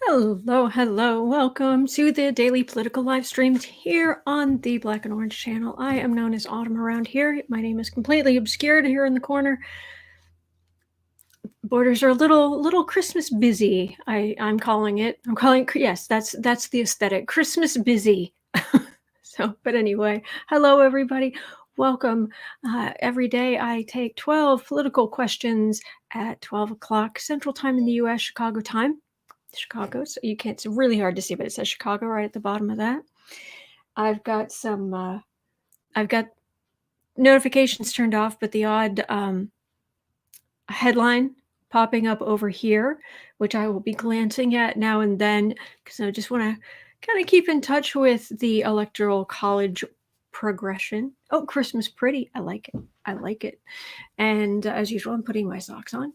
Hello, hello. Welcome to the daily political live streams here on the Black and Orange channel. I am known as Autumn around here. My name is completely obscured here in the corner. Borders are a little Christmas busy. I'm calling it. Yes, that's the aesthetic. Christmas busy. But anyway, hello everybody. Welcome. Every day I take 12 political questions at 12 o'clock Central Time in the U.S. Chicago time. Chicago, so you can't. It's really hard to see, but it says Chicago right at the bottom of that. I've got notifications turned off, but the odd headline popping up over here, which I will be glancing at now and then, because I just want to kind of keep in touch with the Electoral college progression. Oh, Christmas pretty. I like it. I like it. And as usual, I'm putting my socks on.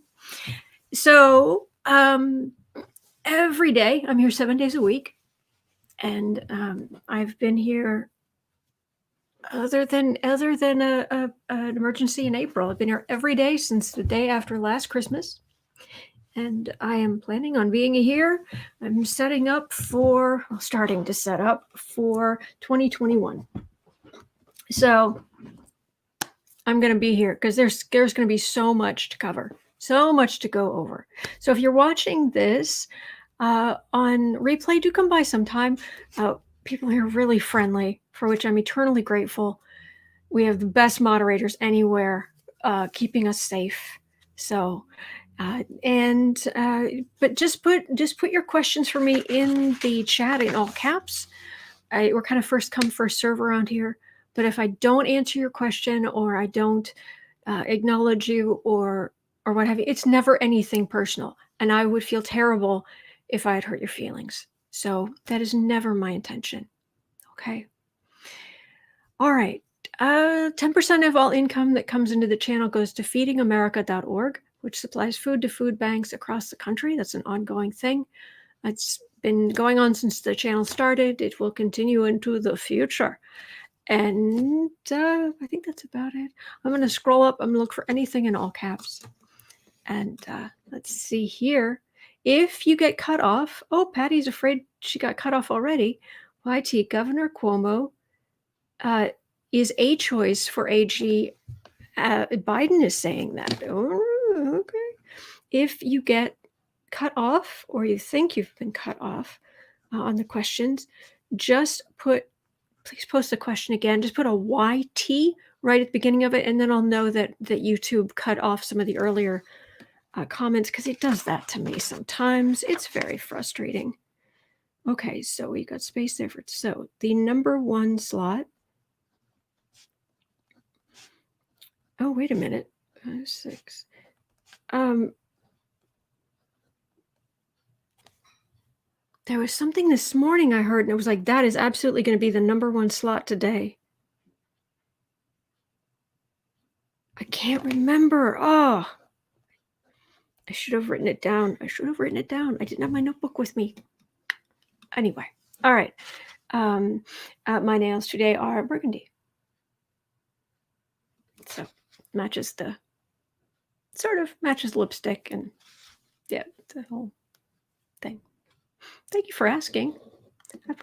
So, every day, I'm here 7 days a week, and I've been here other than an emergency in April. I've been here every day since the day after last Christmas, and I am planning on being here. I'm starting to set up for 2021. So I'm going to be here because there's going to be so much to cover, so much to go over. So if you're watching this on replay, do come by sometime. People here are really friendly, for which I'm eternally grateful. We have the best moderators anywhere, keeping us safe. So, but just put your questions for me in the chat in all caps. We're kind of first come, first serve around here. But if I don't answer your question, or I don't acknowledge you, or what have you, it's never anything personal, and I would feel terrible if I had hurt your feelings. So that is never my intention. Okay. All right. 10% of all income that comes into the channel goes to feedingamerica.org, which supplies food to food banks across the country. That's an ongoing thing. It's been going on since the channel started. It will continue into the future. And I think that's about it. I'm going to scroll up. I'm going to look for anything in all caps. And let's see here. If you get cut off, Patty's afraid she got cut off already. YT, Governor Cuomo is a choice for AG. Biden is saying that. Oh, okay. If you get cut off, or you think you've been cut off on the questions, please post the question again. Just put a YT right at the beginning of it, and then I'll know that YouTube cut off some of the earlier comments, because it does that to me sometimes. It's very frustrating. Okay, so we got space there for the number one slot. Oh, wait a minute. 6. There was something this morning I heard, and it was like, that is absolutely going to be the number one slot today. I can't remember. Oh, I should have written it down. I didn't have my notebook with me. Anyway, all right. My nails today are burgundy. So matches lipstick, and yeah, the whole thing. Thank you for asking. I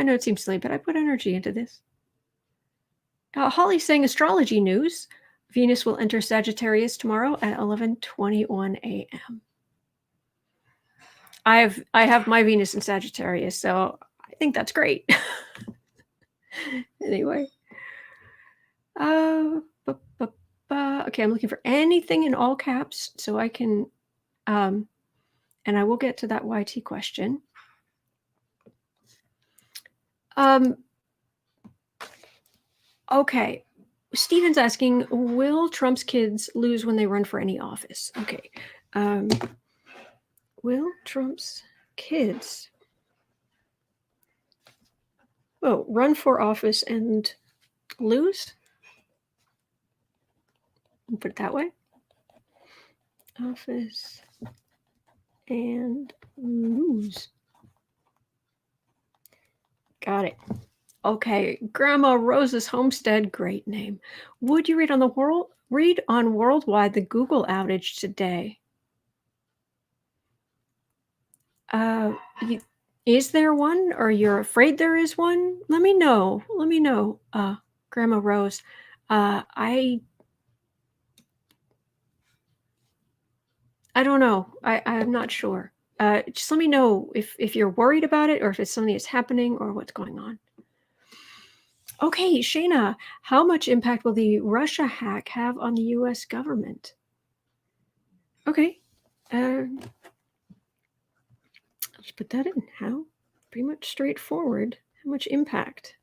know it seems silly, but I put energy into this. Holly's saying astrology news. Venus will enter Sagittarius tomorrow at 11:21 a.m. I have my Venus in Sagittarius, so I think that's great. Anyway. Okay, I'm looking for anything in all caps so I can, and I will get to that YT question. Okay, Steven's asking, will Trump's kids lose when they run for any office? Okay, will Trump's kids run for office and lose? I'll put it that way. Office and lose. Got it. Okay, Grandma Rose's Homestead, great name. Would you read on worldwide the Google outage today? Is there one, or you're afraid there is one? Let me know. Grandma Rose. I don't know. I'm not sure. Just let me know if you're worried about it, or if it's something that's happening, or what's going on. Okay, Shayna, how much impact will the Russia hack have on the U.S. government? Okay. Let's put that in. How? Pretty much straightforward. How much impact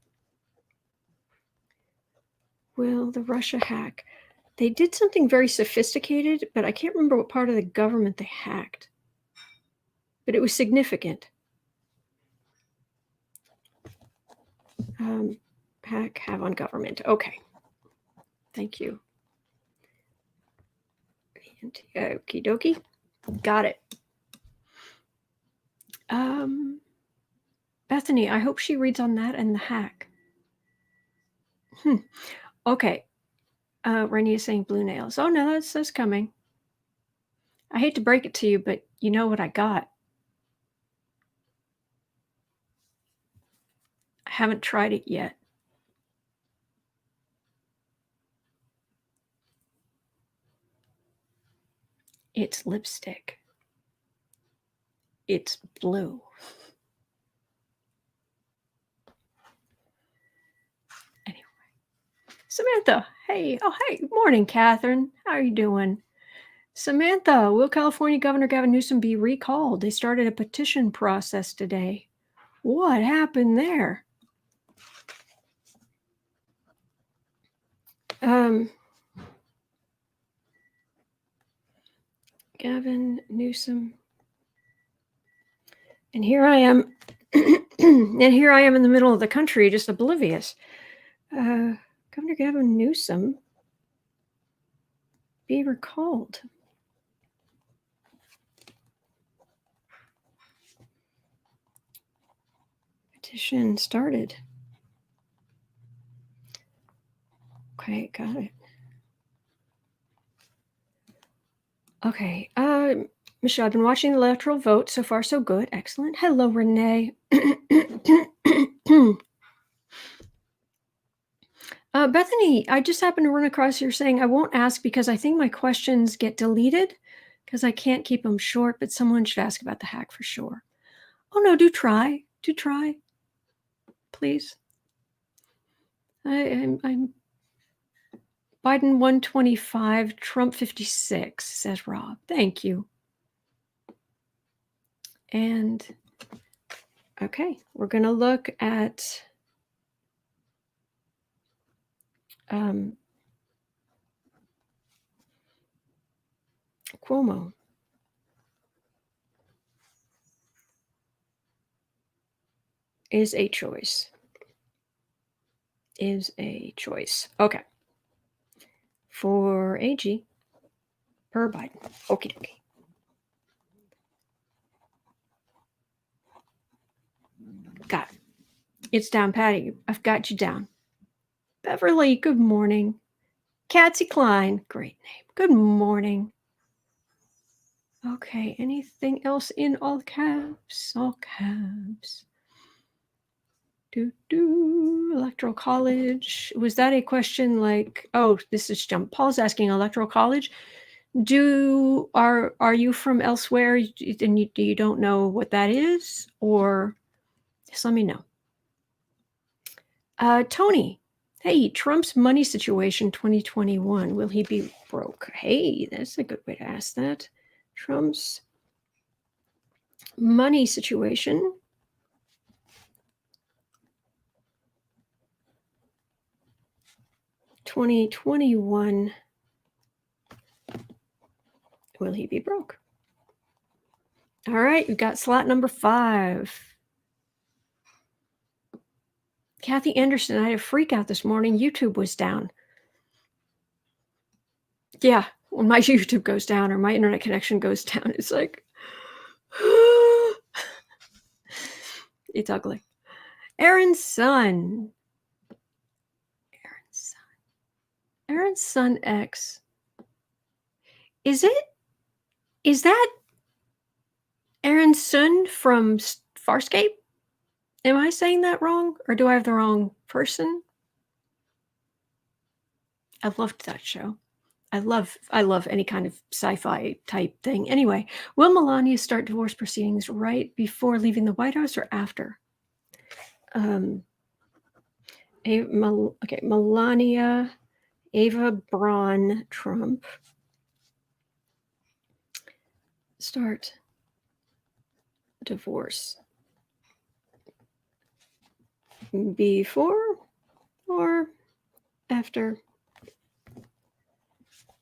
will the Russia hack? They did something very sophisticated, but I can't remember what part of the government they hacked. But it was significant. Hack have on government. Okay. Thank you. Okie dokie. Got it. Bethany, I hope she reads on that and the hack. Okay. Rainy is saying blue nails. Oh no, that's coming. I hate to break it to you, but you know what I got. I haven't tried it yet. It's lipstick. It's blue. Anyway. Samantha, hey. Oh, hey. Good morning, Catherine. How are you doing? Samantha, will California Governor Gavin Newsom be recalled? They started a petition process today. What happened there? Gavin Newsom. And here I am. And here I am in the middle of the country, just oblivious. Governor Gavin Newsom be recalled. Petition started. Okay, got it. Okay, Michelle, I've been watching the electoral vote. So far, so good. Excellent. Hello, Renee. Bethany, I just happened to run across here saying I won't ask because I think my questions get deleted because I can't keep them short, but someone should ask about the hack for sure. Oh no, do try. Do try. Please. I'm Biden 125, Trump 56, says Rob. Thank you. And okay, we're going to look at Cuomo. Is a choice. Is a choice. Okay. For AG, per Biden. Okie dokie. Got it. It's down, Patty. I've got you down. Beverly, good morning. Katsy Klein, great name. Good morning. Okay, anything else in all caps? All caps. Electoral college. Was that a question like, oh, this is jump. Paul's asking electoral college. Are you from elsewhere and you don't know what that is? Or just let me know. Tony, hey, Trump's money situation 2021. Will he be broke? Hey, that's a good way to ask that. Trump's money situation. $2021. Will he be broke? All right, we've got slot number 5. Kathy Anderson, I had a freak out this morning. YouTube was down. Yeah, when my YouTube goes down or my internet connection goes down, it's like, it's ugly. Aaron's son. Aaron's son X. Is that Aaron's Sun from Farscape? Am I saying that wrong, or do I have the wrong person? I loved that show. I love any kind of sci-fi type thing. Anyway, will Melania start divorce proceedings right before leaving the White House or after? Melania Ava Braun Trump start divorce before or after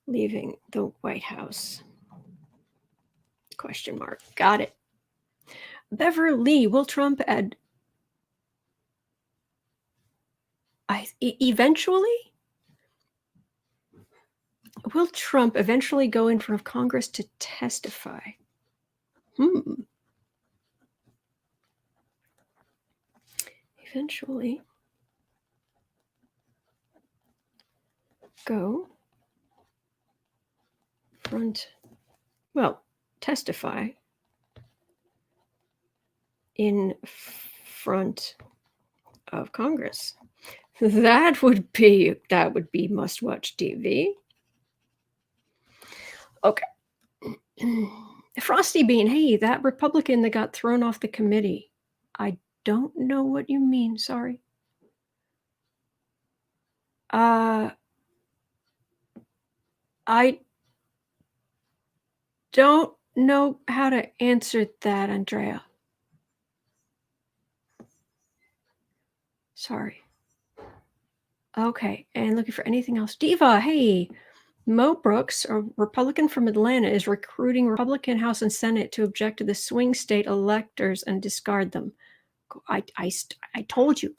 leaving the White House? Question mark. Got it. Beverly, will Trump eventually? Will Trump eventually go in front of Congress to testify? Eventually testify in front of Congress. That would be must-watch TV. Okay. Frosty Bean, hey, that Republican that got thrown off the committee. I don't know what you mean, sorry. I don't know how to answer that, Andrea. Sorry. Okay, and looking for anything else. Diva, hey, Mo Brooks, a Republican from Atlanta, is recruiting Republican House and Senate to object to the swing state electors and discard them. I told you.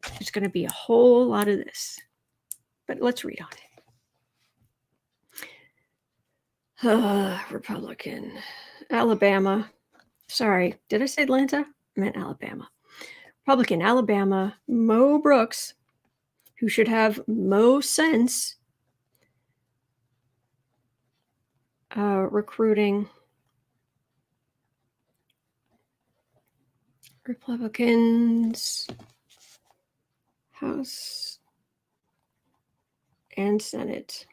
There's going to be a whole lot of this, but let's read on it. Republican, Alabama. Sorry, did I say Atlanta? I meant Alabama. Republican, Alabama, Mo Brooks, who should have Mo sense, recruiting Republicans, House and Senate.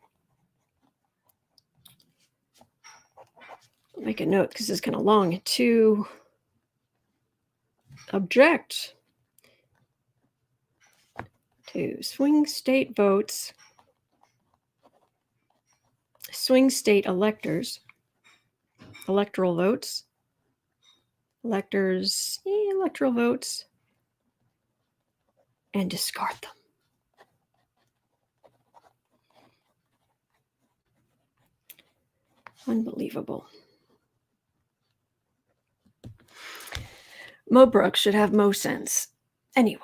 I'll make a note because it's kind of long. To object to swing state electors, electoral votes, electoral votes, and discard them. Unbelievable. Mo Brooks should have Mo sense. Anyway,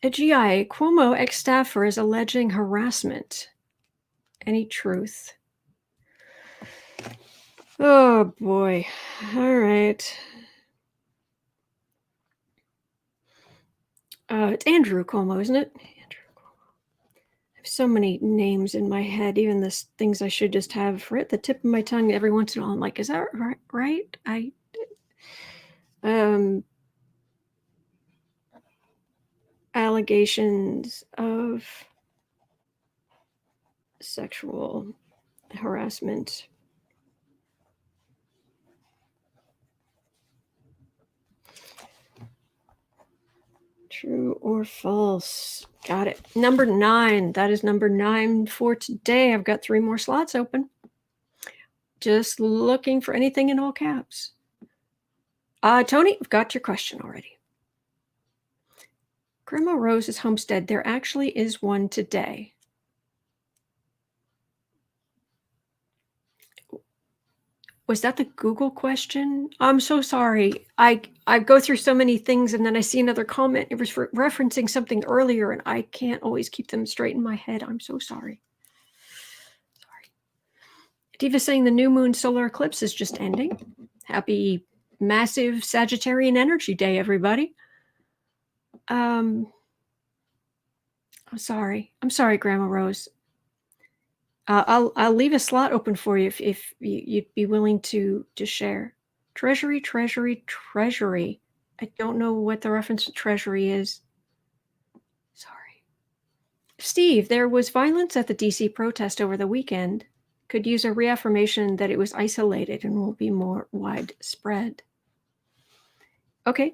a GI, Cuomo ex-staffer is alleging harassment. Any truth? Oh boy. All right. It's Andrew Cuomo, isn't it? Andrew Cuomo. I have so many names in my head, even the things I should just have right at the tip of my tongue. Every once in a while, I'm like, is that right? Allegations of sexual harassment. True or false? Got it. Number 9. That is number 9 for today. I've got 3 more slots open. Just looking for anything in all caps. Tony, I've got your question already. Grandma Rose's homestead. There actually is one today. Was that the Google question? I'm so sorry. I go through so many things and then I see another comment. It was referencing something earlier and I can't always keep them straight in my head. I'm so sorry. Diva saying the new moon solar eclipse is just ending. Happy massive Sagittarian energy day, everybody. I'm sorry. Grandma Rose. I'll leave a slot open for you if you'd be willing to share. Treasury, Treasury, Treasury. I don't know what the reference to Treasury is. Sorry. Steve, there was violence at the DC protest over the weekend. Could use a reaffirmation that it was isolated and will be more widespread. Okay.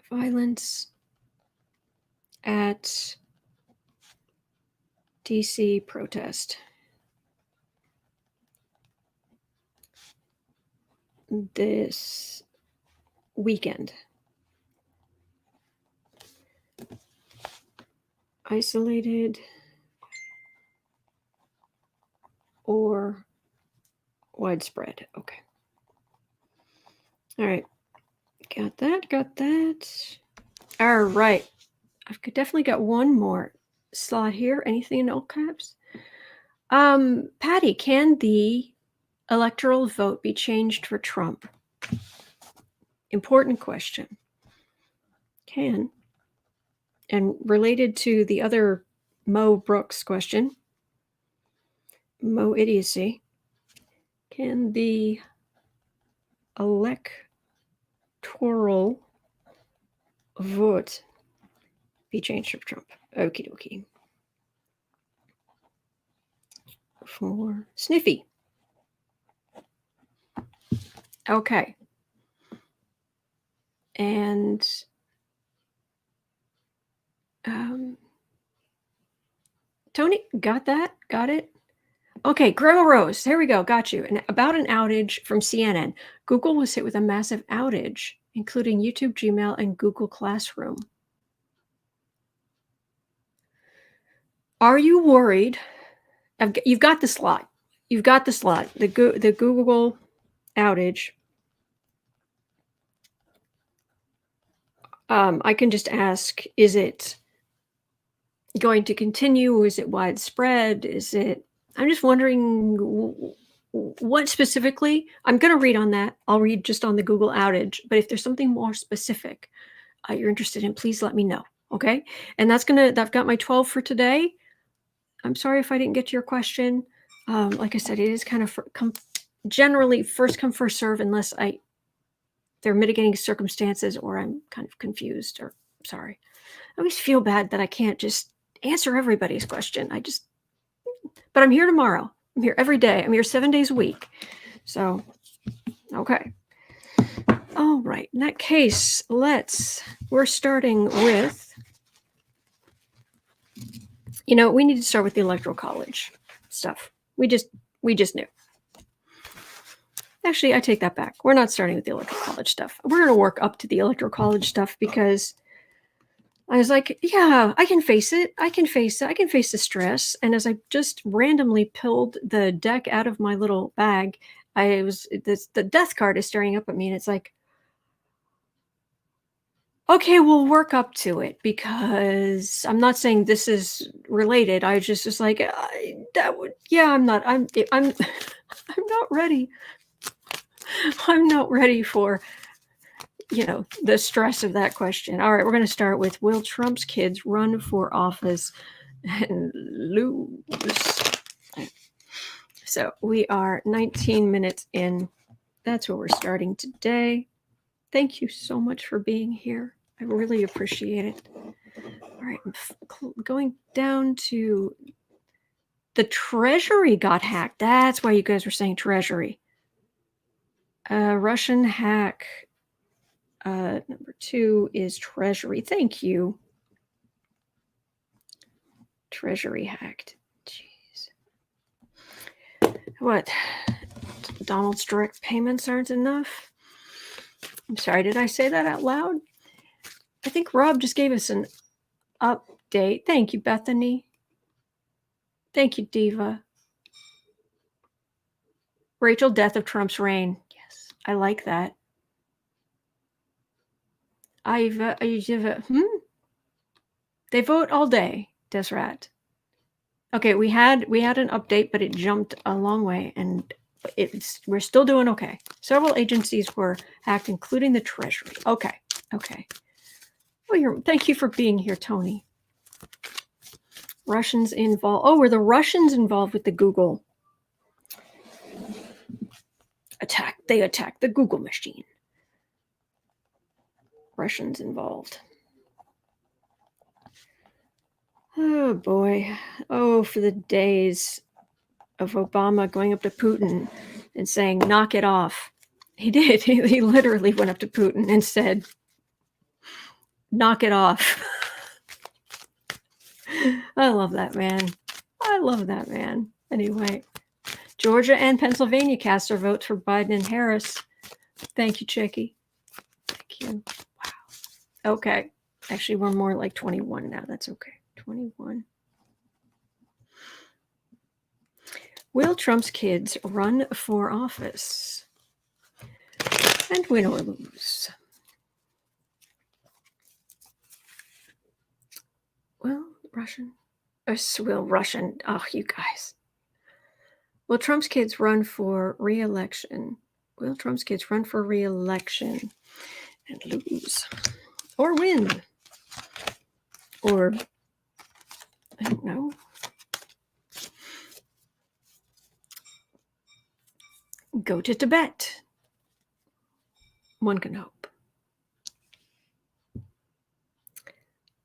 Violence at DC protest. This weekend. Isolated or widespread. Okay. All right. Got that. All right. I've definitely got one more slot here. Anything in all caps? Patty, can the electoral vote be changed for Trump? Important question. Can. And related to the other Mo Brooks question, Mo idiocy, can the electoral vote be changed for Trump? Okie dokie. For Sniffy. Okay. And Tony, got that? Got it? Okay, Grandma Rose, here we go. Got you. And about an outage from CNN. Google was hit with a massive outage, including YouTube, Gmail, and Google Classroom. Are you worried? You've got the slot. You've got the slot. The Google outage. I can just ask, is it going to continue? Is it widespread? I'm just wondering what specifically. I'm going to read on that. I'll read just on the Google outage. But if there's something more specific you're interested in, please let me know. Okay. And I've got my 12 for today. I'm sorry if I didn't get to your question. Like I said, it is kind of generally first come, first serve, unless there are mitigating circumstances or I'm kind of confused or sorry. I always feel bad that I can't just answer everybody's question. But I'm here tomorrow. I'm here every day. I'm here 7 days a week. So, okay. All right. In that case, we're starting with, we need to start with the Electoral College stuff. We just knew. Actually, I take that back. We're not starting with the Electoral College stuff. We're going to work up to the Electoral College stuff because I was like, yeah, I can face it. I can face the stress. And as I just randomly pulled the deck out of my little bag, the death card is staring up at me and it's like, okay, we'll work up to it because I'm not saying this is related. I just was like, I'm not ready. I'm not ready for, the stress of that question. All right, we're going to start with, will Trump's kids run for office and lose? So we are 19 minutes in. That's where we're starting today. Thank you so much for being here. I really appreciate it. All right, I'm going down to the Treasury got hacked. That's why you guys were saying Treasury. Russian hack. Number 2 is Treasury. Thank you. Treasury hacked. Jeez. What? Donald's direct payments aren't enough? I'm sorry, did I say that out loud? I think Rob just gave us an update. Thank you, Bethany. Thank you, Diva. Rachel, death of Trump's reign. Yes, I like that. They vote all day, Desrat. Okay, we had an update, but it jumped a long way, and we're still doing okay. Several agencies were hacked, including the Treasury. Okay. Well, thank you for being here, Tony. Russians involved. Oh, were the Russians involved with the Google attack? They attacked the Google machine. Russians involved. Oh boy. Oh, for the days of Obama going up to Putin and saying, knock it off. He did. He literally went up to Putin and said, knock it off. I love that man. I love that man. Anyway, Georgia and Pennsylvania cast their votes for Biden and Harris. Thank you, Chicky. Thank you. Wow. Okay. Actually, we're more like 21 now. That's okay. 21. Will Trump's kids run for office? And win or lose? Well, Russian. Russian. Oh, you guys. Will Trump's kids run for re-election? Will Trump's kids run for re-election and lose? Or win? Or, I don't know. Go to Tibet. One can hope.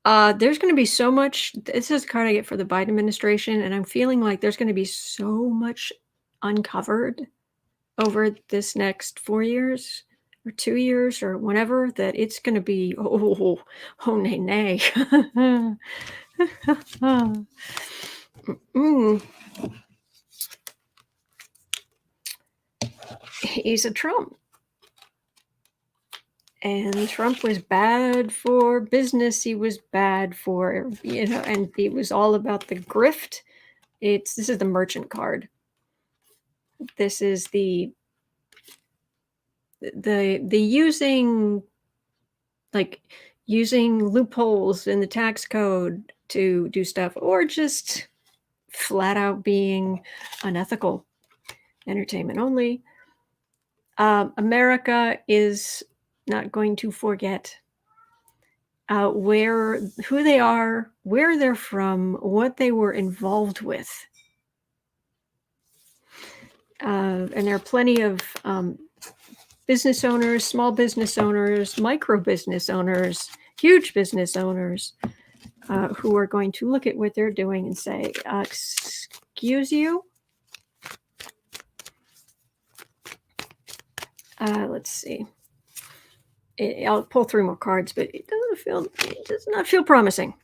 There's going to be so much. This is the card I get for the Biden administration, and I'm feeling like there's going to be so much uncovered over this next 4 years or 2 years or whenever that it's going to be nay nay. He's a Trump. And Trump was bad for business. He was bad for, and it was all about the grift. This is the merchant card. This is the using loopholes in the tax code to do stuff, or just flat out being unethical. Entertainment only. America is not going to forget who they are, where they're from, what they were involved with. And there are plenty of business owners, small business owners, micro business owners, huge business owners who are going to look at what they're doing and say, excuse you? Let's see. I'll pull 3 more cards, but it does not feel promising.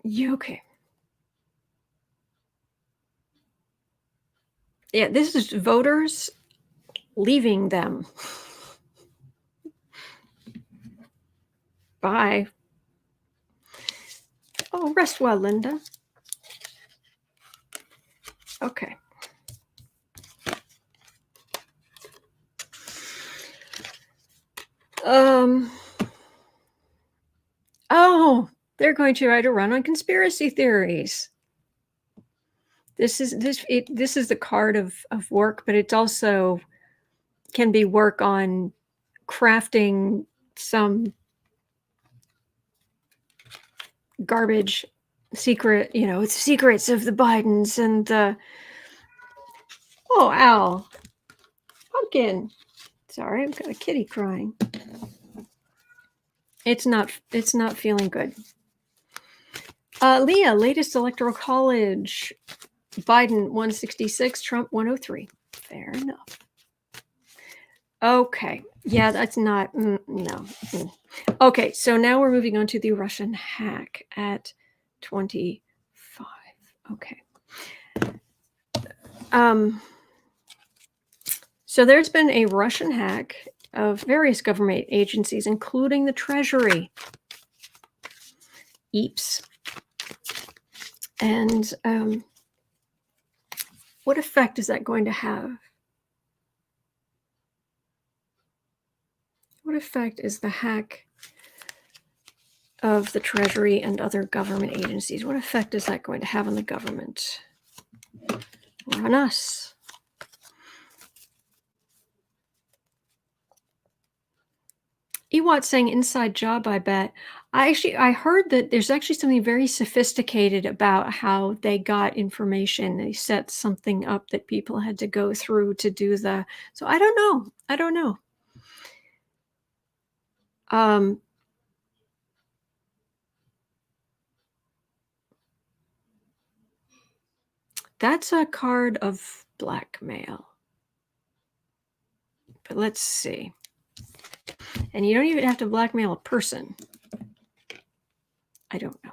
Okay. Yeah, this is voters leaving them. Bye. Oh, rest well, Linda. Okay. Oh, they're going to try to run on conspiracy theories. This is the card of work, but it also can be work on crafting some garbage secret, it's secrets of the Bidens and the ow. Pumpkin. Sorry, I've got a kitty crying. It's not feeling good. Leah, latest Electoral College. Biden 166, Trump 103. Fair enough. Okay. Yeah, that's not, no. Okay, so now we're moving on to the Russian hack at 25. Okay. So there's been a Russian hack of various government agencies, including the Treasury. EEPS. And what effect is that going to have? What effect is the hack of the Treasury and other government agencies? What effect is that going to have on the government or on us? Ewat saying inside job, I bet. I heard that there's actually something very sophisticated about how they got information. They set something up that people had to go through to do the so I don't know. I don't know. Um, that's a card of blackmail. But let's see. And you don't even have to blackmail a person. I don't know.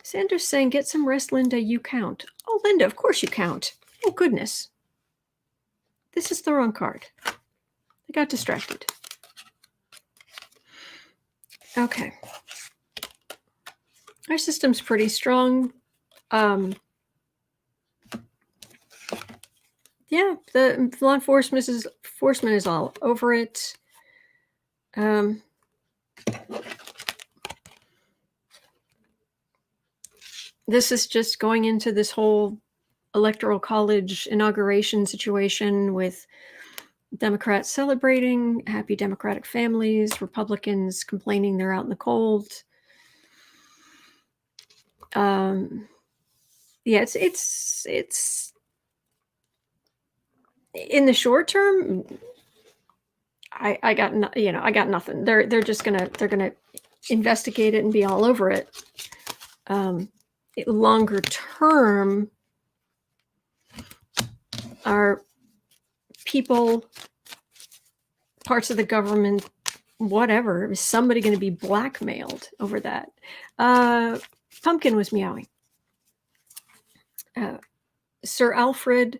Sanders saying, get some rest, Linda. You count. Oh, Linda, of course you count. Oh, goodness. This is the wrong card. I got distracted. Okay. Our system's pretty strong. Yeah, the law enforcement is all over it. This is just going into this whole Electoral College inauguration situation with Democrats celebrating, happy Democratic families, Republicans complaining they're out in the cold. Yeah, it's in the short term. I got I got nothing. They're just gonna investigate it and be all over it. Longer term, are people, parts of the government, whatever, is somebody going to be blackmailed over that? Pumpkin was meowing. Sir Alfred,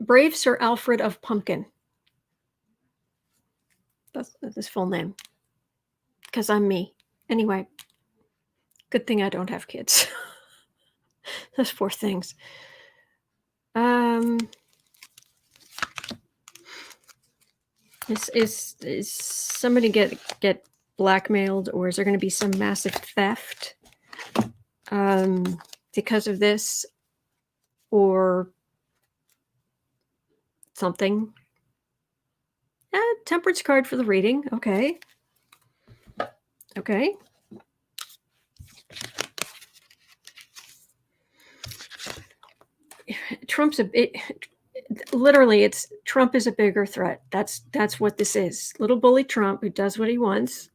brave Sir Alfred of Pumpkin. That's his full name. Because I'm me. Anyway, good thing I don't have kids. Those poor things. Is somebody get blackmailed, or is there going to be some massive theft because of this, or something? Temperance card for the reading. Okay. Trump's literally, Trump is a bigger threat. That's what this is. Little bully Trump, who does what he wants.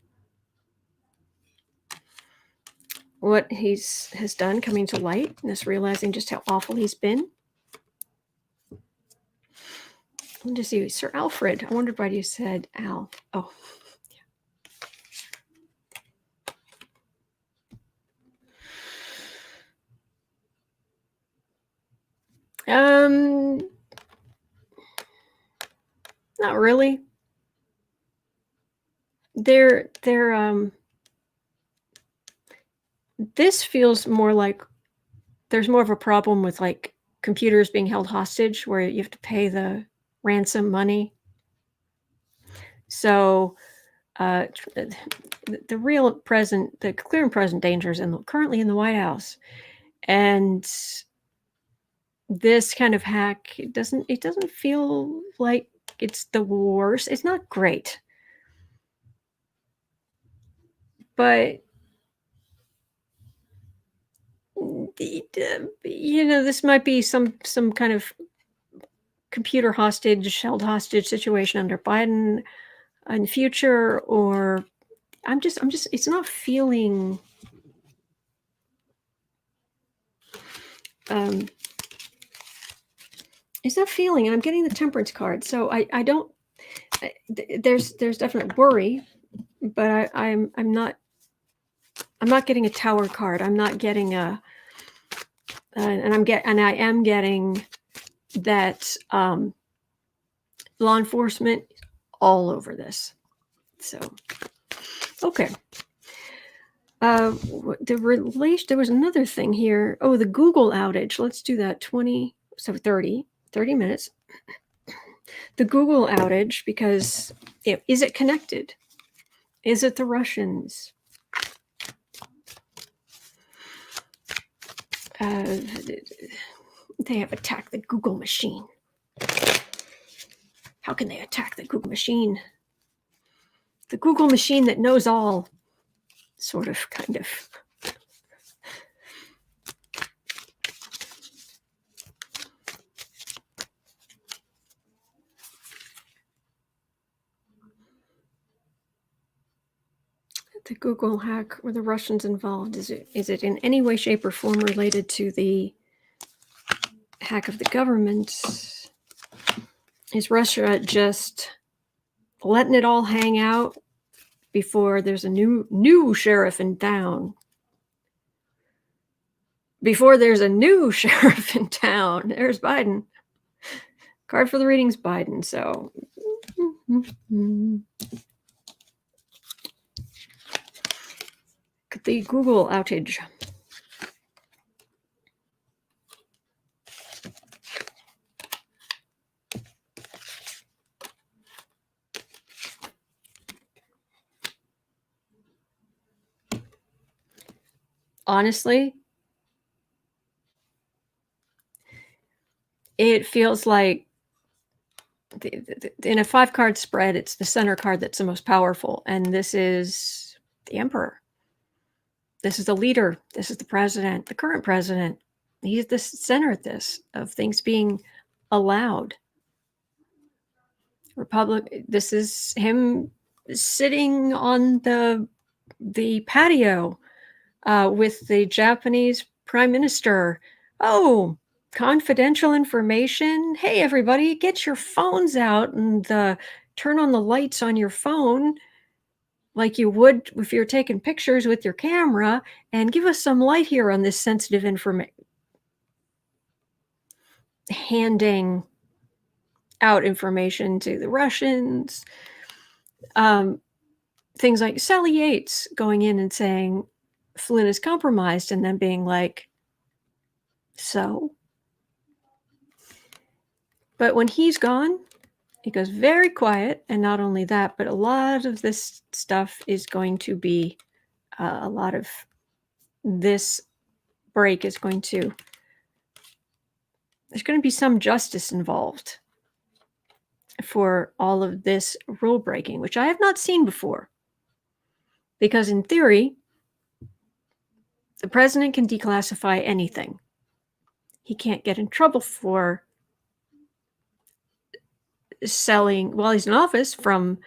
What has done coming to light, and us realizing just how awful he's been. Let me just see. Sir Alfred. I wondered why you said Al. Oh. Not really. This feels more like there's more of a problem with like computers being held hostage, where you have to pay the ransom money. So the clear and present dangers currently in the White House, and this kind of hack, it doesn't feel like it's the worst. It's not great, but this might be some kind of computer held hostage situation under Biden in the future, or I'm just it's not feeling and I'm getting the temperance card, so I don't there's definite worry, but I'm not getting a tower card. I'm not getting a and I am getting that law enforcement all over this. So okay. There was another thing here. Oh, the Google outage. Let's do that. 30 minutes. The Google outage, because is it connected? Is it the Russians? They have attacked the Google machine. How can they attack the Google machine? the Google machine that knows all, sort of, kind of. The Google hack, were the Russians involved? Is it in any way, shape, or form related to the hack of the government? Is Russia just letting it all hang out before there's a new sheriff in town? Before there's a new sheriff in town. There's Biden. Card for the reading's Biden, so. The Google outage. Honestly, it feels like in a 5-card spread, it's the center card that's the most powerful. And this is the emperor. This is the leader. This is the president, the current president. He's the center of this, of things being allowed. This is him sitting on the patio with the Japanese prime minister. Oh, confidential information. Hey, everybody, get your phones out and turn on the lights on your phone like you would if you're taking pictures with your camera, and give us some light here on this sensitive information. Handing out information to the Russians. Things like Sally Yates going in and saying Flynn is compromised, and then being like, so? But when he's gone, it goes very quiet. And not only that, but a lot of this stuff is going to be, a lot of this break is going to, there's going to be some justice involved for all of this rule breaking, which I have not seen before. Because in theory, the president can declassify anything. He can't get in trouble for selling, while he's in office, from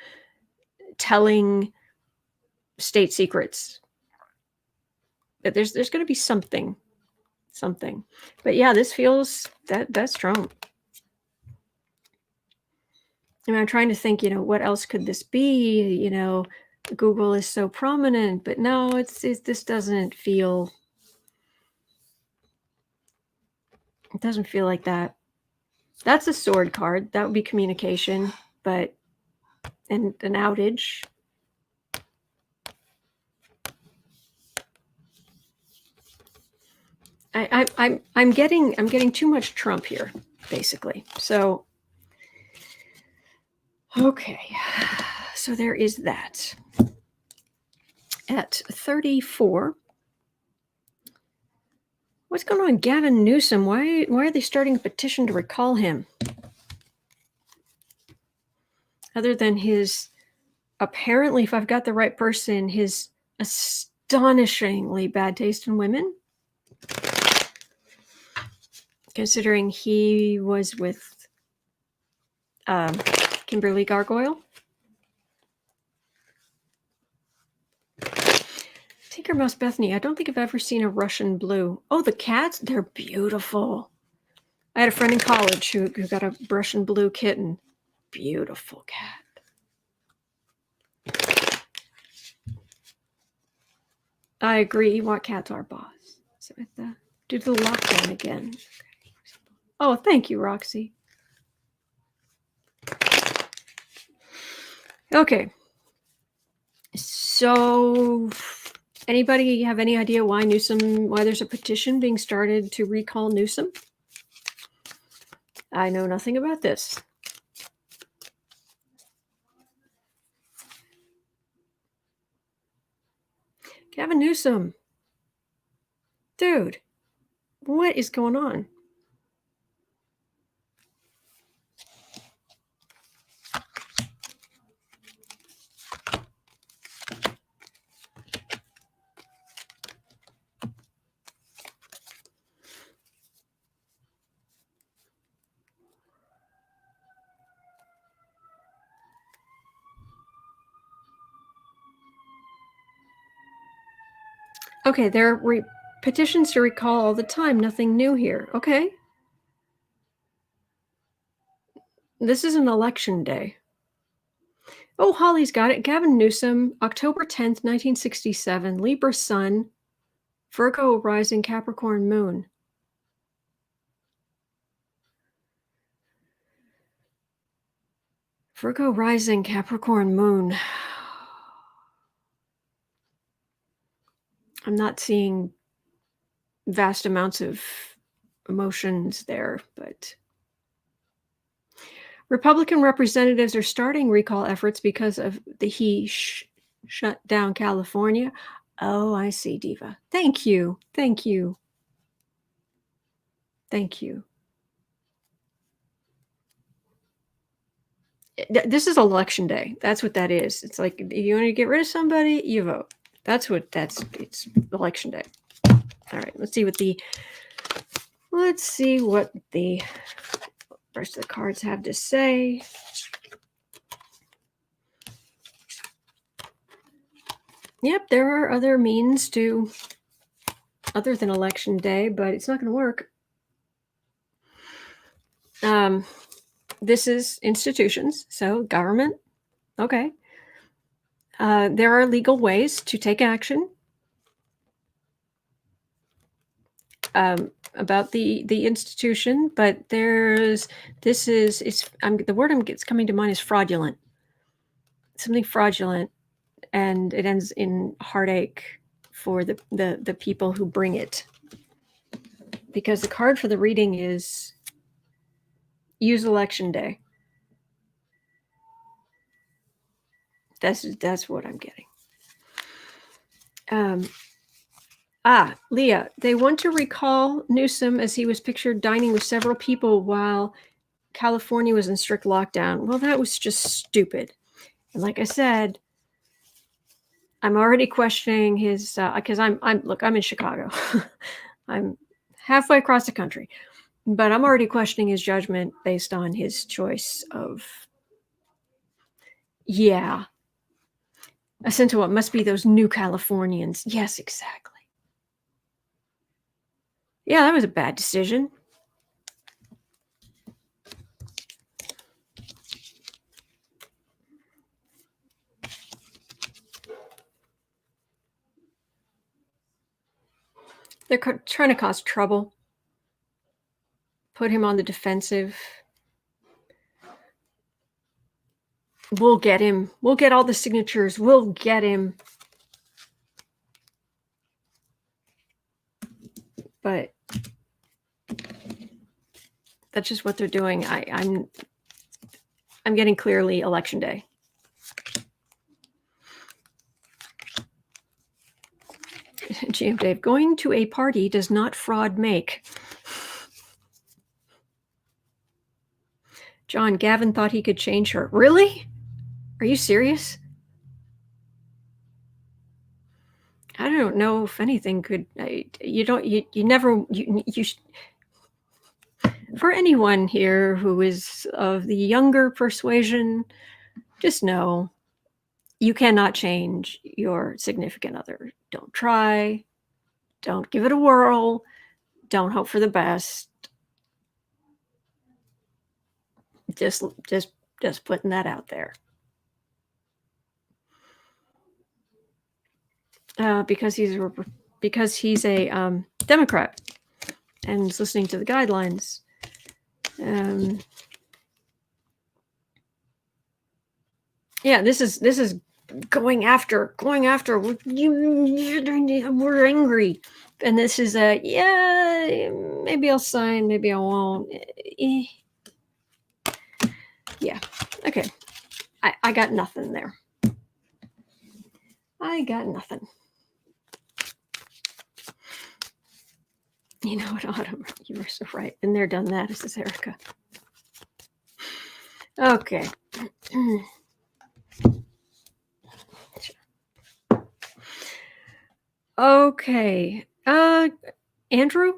telling state secrets. But there's going to be something. But yeah, this feels that's Trump. I mean, I'm trying to think, what else could this be? Google is so prominent, but no, this doesn't feel. It doesn't feel like that. That's a sword card. That would be communication, but and an outage. I'm getting too much Trump here, basically. So okay, so there is that. At 34, what's going on, Gavin Newsom? Why are they starting a petition to recall him? Other than his, apparently, if I've got the right person, his astonishingly bad taste in women. Considering he was with Kimberly Gargoyle. Tinker Mouse Bethany, I don't think I've ever seen a Russian blue. Oh, the cats? They're beautiful. I had a friend in college who got a Russian blue kitten. Beautiful cat. I agree. What cats are boss? So due to the lockdown again. Oh, thank you, Roxy. Okay. So, anybody have any idea why there's a petition being started to recall Newsom? I know nothing about this. Gavin Newsom. Dude, what is going on? Okay, there are petitions to recall all the time. Nothing new here. Okay. This is an election day. Oh, Holly's got it. Gavin Newsom, October 10th, 1967, Libra Sun, Virgo rising, Capricorn moon. Virgo rising, Capricorn moon. I'm not seeing vast amounts of emotions there, but Republican representatives are starting recall efforts because of he shut down California. Oh, I see, Diva. Thank you. Thank you. Thank you. This is election day. That's what that is. It's like you want to get rid of somebody, you vote. It's election day. All right, let's see what the rest of the cards have to say. Yep, there are other means to other than election day, but it's not going to work. This is institutions, so government. Okay. There are legal ways to take action about the institution, but the word it's coming to mind is fraudulent. Something fraudulent, and it ends in heartache for the people who bring it. Because the card for the reading is use election day. That's what I'm getting. Leah, they want to recall Newsom as he was pictured dining with several people while California was in strict lockdown. Well, that was just stupid. And like I said, I'm already questioning his because I'm in Chicago. I'm halfway across the country, but I'm already questioning his judgment based on his choice of I sent to what must be those new Californians. Yes, exactly. Yeah, that was a bad decision. They're trying to cause trouble, put him on the defensive. We'll get him. We'll get all the signatures. We'll get him. But that's just what they're doing. I'm getting clearly election day. GM Dave, going to a party does not fraud make. John, Gavin thought he could change her. Really? Are you serious? I don't know if anything could. For anyone here who is of the younger persuasion, just know you cannot change your significant other. Don't try. Don't give it a whirl. Don't hope for the best. Just putting that out there. Because he's a Democrat and is listening to the guidelines. Yeah, this is going after. We're angry, and this is maybe I'll sign, maybe I won't. Yeah, okay. I got nothing there. I got nothing. You know what, Autumn? You were so right. Been there, done that. This is Erica. Okay. Okay. Andrew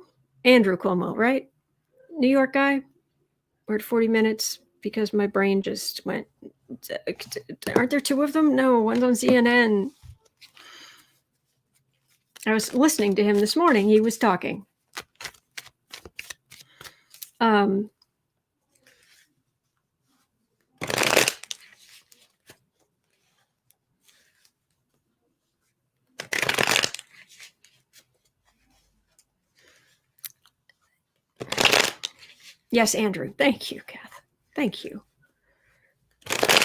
Cuomo, right? New York guy. We're at 40 minutes because my brain just went. Aren't there two of them? No, one's on CNN. I was listening to him this morning. He was talking. Yes, Andrew. Thank you, Kath. Thank you.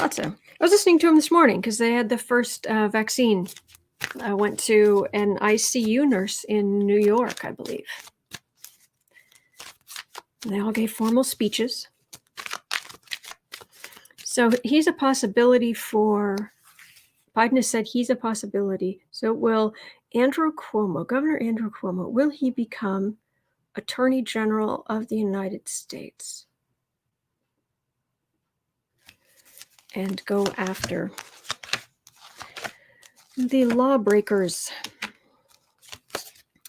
Awesome. I was listening to him this morning because they had the first vaccine. I went to an ICU nurse in New York, I believe. And they all gave formal speeches. So he's a possibility for, Biden has said he's a possibility. So will Andrew Cuomo, Governor Andrew Cuomo, will he become Attorney General of the United States and go after the lawbreakers?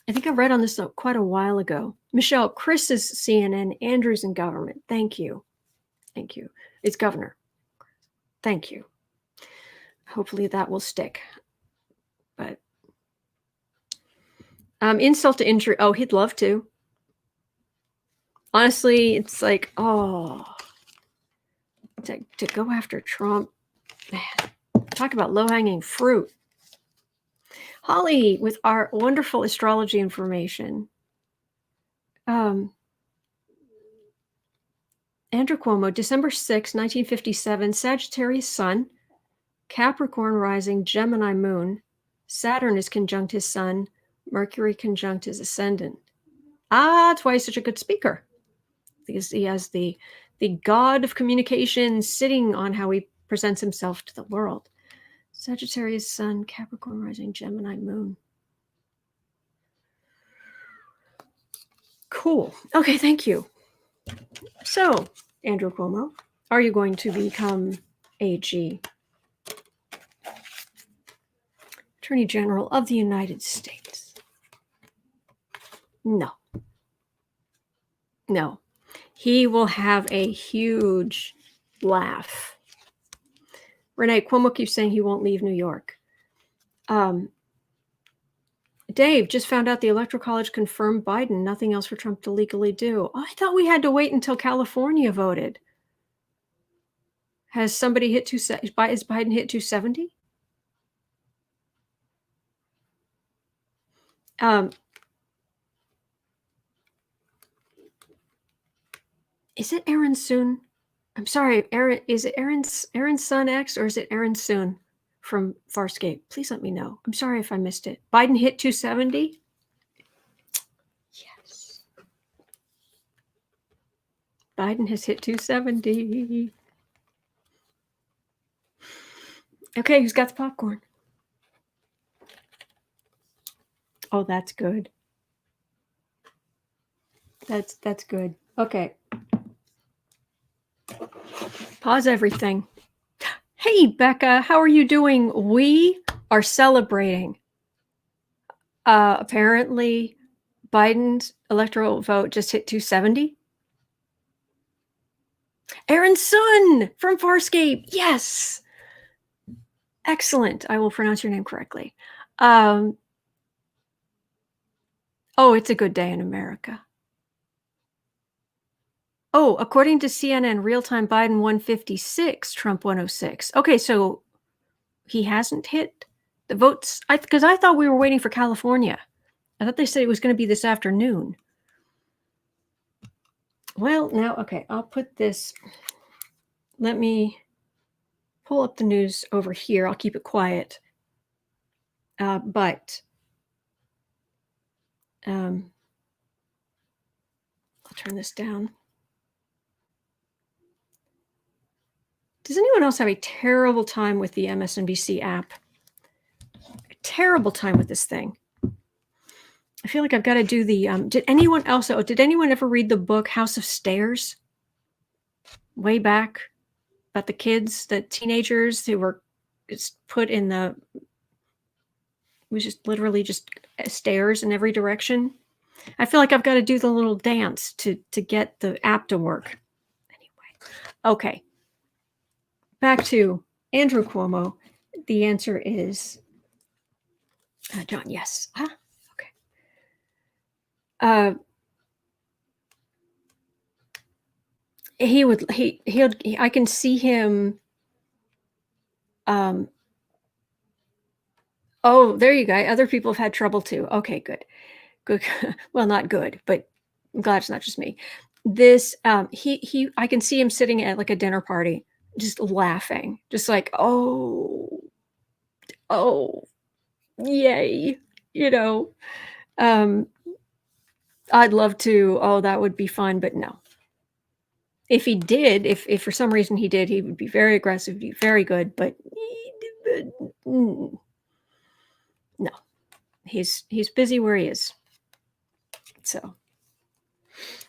I think I read on this quite a while ago. Michelle, Chris is CNN, Andrew's in government. Thank you. Thank you. It's governor. Thank you. Hopefully that will stick. But insult to injury. Oh, he'd love to. Honestly, it's like, to go after Trump. Man, talk about low-hanging fruit. Holly, with our wonderful astrology information. Andrew Cuomo, December 6, 1957, Sagittarius Sun, Capricorn rising, Gemini moon, Saturn is conjunct his sun, Mercury conjunct his ascendant. That's why he's such a good speaker. Because he has the god of communication sitting on how he presents himself to the world. Sagittarius Sun, Capricorn rising, Gemini moon. Cool. Okay, thank you. So, Andrew Cuomo, are you going to become AG? Attorney General of the United States? No. No. He will have a huge laugh. Renee, Cuomo keeps saying he won't leave New York. Dave just found out the Electoral College confirmed Biden. Nothing else for Trump to legally do. Oh, I thought we had to wait until California voted. Has somebody hit is Biden hit 270? Is it Aaron Soon? I'm sorry, Aaron. Is it Aaron's son X or is it Aaron Soon from Farscape? Please let me know. I'm sorry if I missed it. Biden hit 270? Yes. Biden has hit 270. Okay, who's got the popcorn? Oh, that's good. That's good. Okay. Pause everything. Hey, Becca, how are you doing? We are celebrating. Apparently, Biden's electoral vote just hit 270. Aaron Sun from Farscape. Yes. Excellent. I will pronounce your name correctly. Oh, it's a good day in America. Oh, according to CNN, real-time Biden 156, Trump 106. Okay, so he hasn't hit the votes. Because I thought we were waiting for California. I thought they said it was going to be this afternoon. Well, now, okay, I'll put this. Let me pull up the news over here. I'll keep it quiet. But I'll turn this down. Does anyone else have a terrible time with the MSNBC app? A terrible time with this thing. I feel like I've got to do the, did anyone ever read the book House of Stairs? Way back about the kids, the teenagers who were put in it was just literally just stairs in every direction. I feel like I've got to do the little dance to get the app to work. Anyway, okay. Back to Andrew Cuomo. The answer is John, yes. Uh, I can see him. Um, oh, there you go. Other people have had trouble too. Okay, good. Good. Well, not good, but I'm glad it's not just me. This, I can see him sitting at like a dinner party, just laughing, just like, oh, yay, you know. Um, I'd love to. Oh, that would be fun, but no. If he did, if for some reason he did, he would be very aggressive, be very good, but no, he's busy where he is. So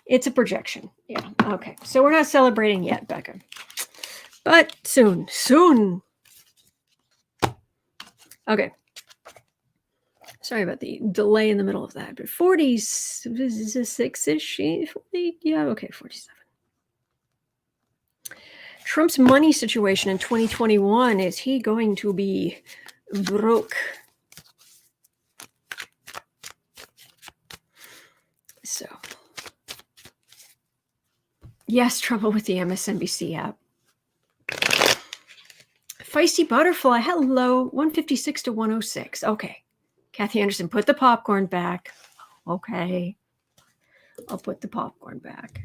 it's a projection. Yeah. Okay. So we're not celebrating yet, Becca. But soon. Okay. Sorry about the delay in the middle of that, but 46-ish, yeah, okay, 47. Trump's money situation in 2021, is he going to be broke? So, yes, trouble with the MSNBC app. Feisty Butterfly, hello, 156 to 106. Okay. Kathy Anderson, put the popcorn back. Okay. I'll put the popcorn back.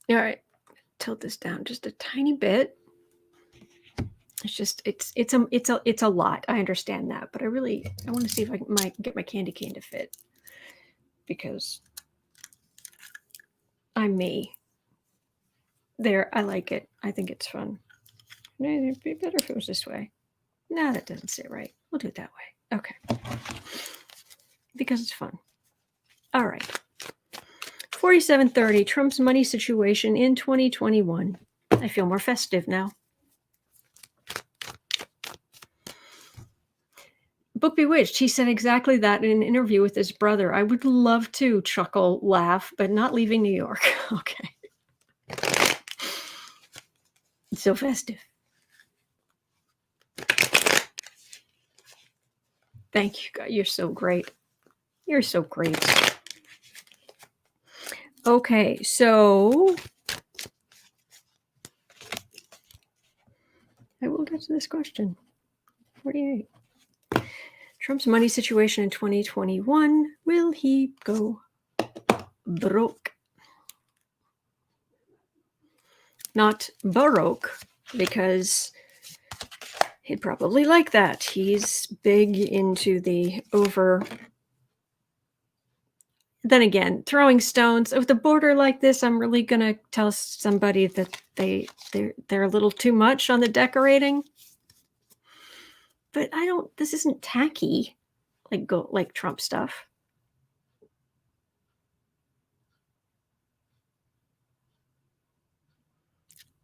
All right. Tilt this down just a tiny bit. It's just it's a lot. I understand that, but I want to see if I might get my candy cane to fit, because I'm me. There, I like it. I think it's fun. It'd be better if it was this way. No, that doesn't sit right. We'll do it that way. Okay. Because it's fun. All right. 4730, Trump's money situation in 2021. I feel more festive now. Book Bewitched, he said exactly that in an interview with his brother. I would love to chuckle, laugh, but not leaving New York. Okay. It's so festive. Thank you, God. You're so great. You're so great. Okay, so I will get to this question. 48. Trump's money situation in 2021. Will he go broke? Not baroque, because he'd probably like that. He's big into the over. Then again, throwing stones with the border like this, I'm really gonna tell somebody that they're a little too much on the decorating. But this isn't tacky like Trump stuff.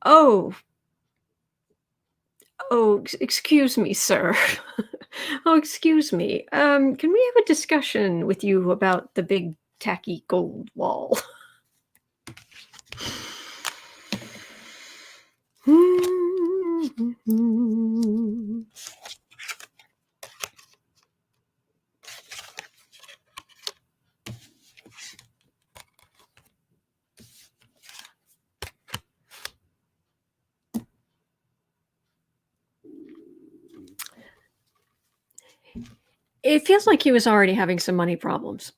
Oh, excuse me, sir. Oh, excuse me. Can we have a discussion with you about the big tacky gold wall? It feels like he was already having some money problems.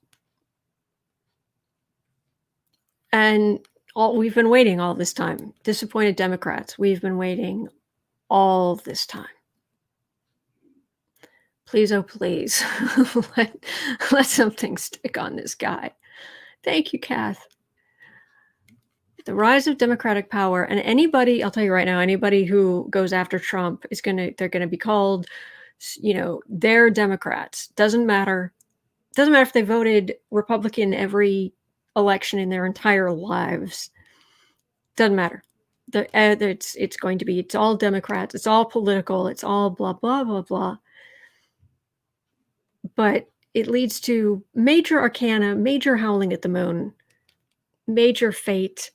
And we've been waiting all this time. Disappointed Democrats, we've been waiting all this time. Please, oh please, let something stick on this guy. Thank you, Kath. The rise of Democratic power, and anybody, I'll tell you right now, anybody who goes after Trump they're gonna be called, they're Democrats. Doesn't matter if they voted Republican every election in their entire lives. Doesn't matter. It's going to be, it's all Democrats, it's all political, it's all blah, blah, blah, blah. But it leads to major arcana, major howling at the moon, major fate,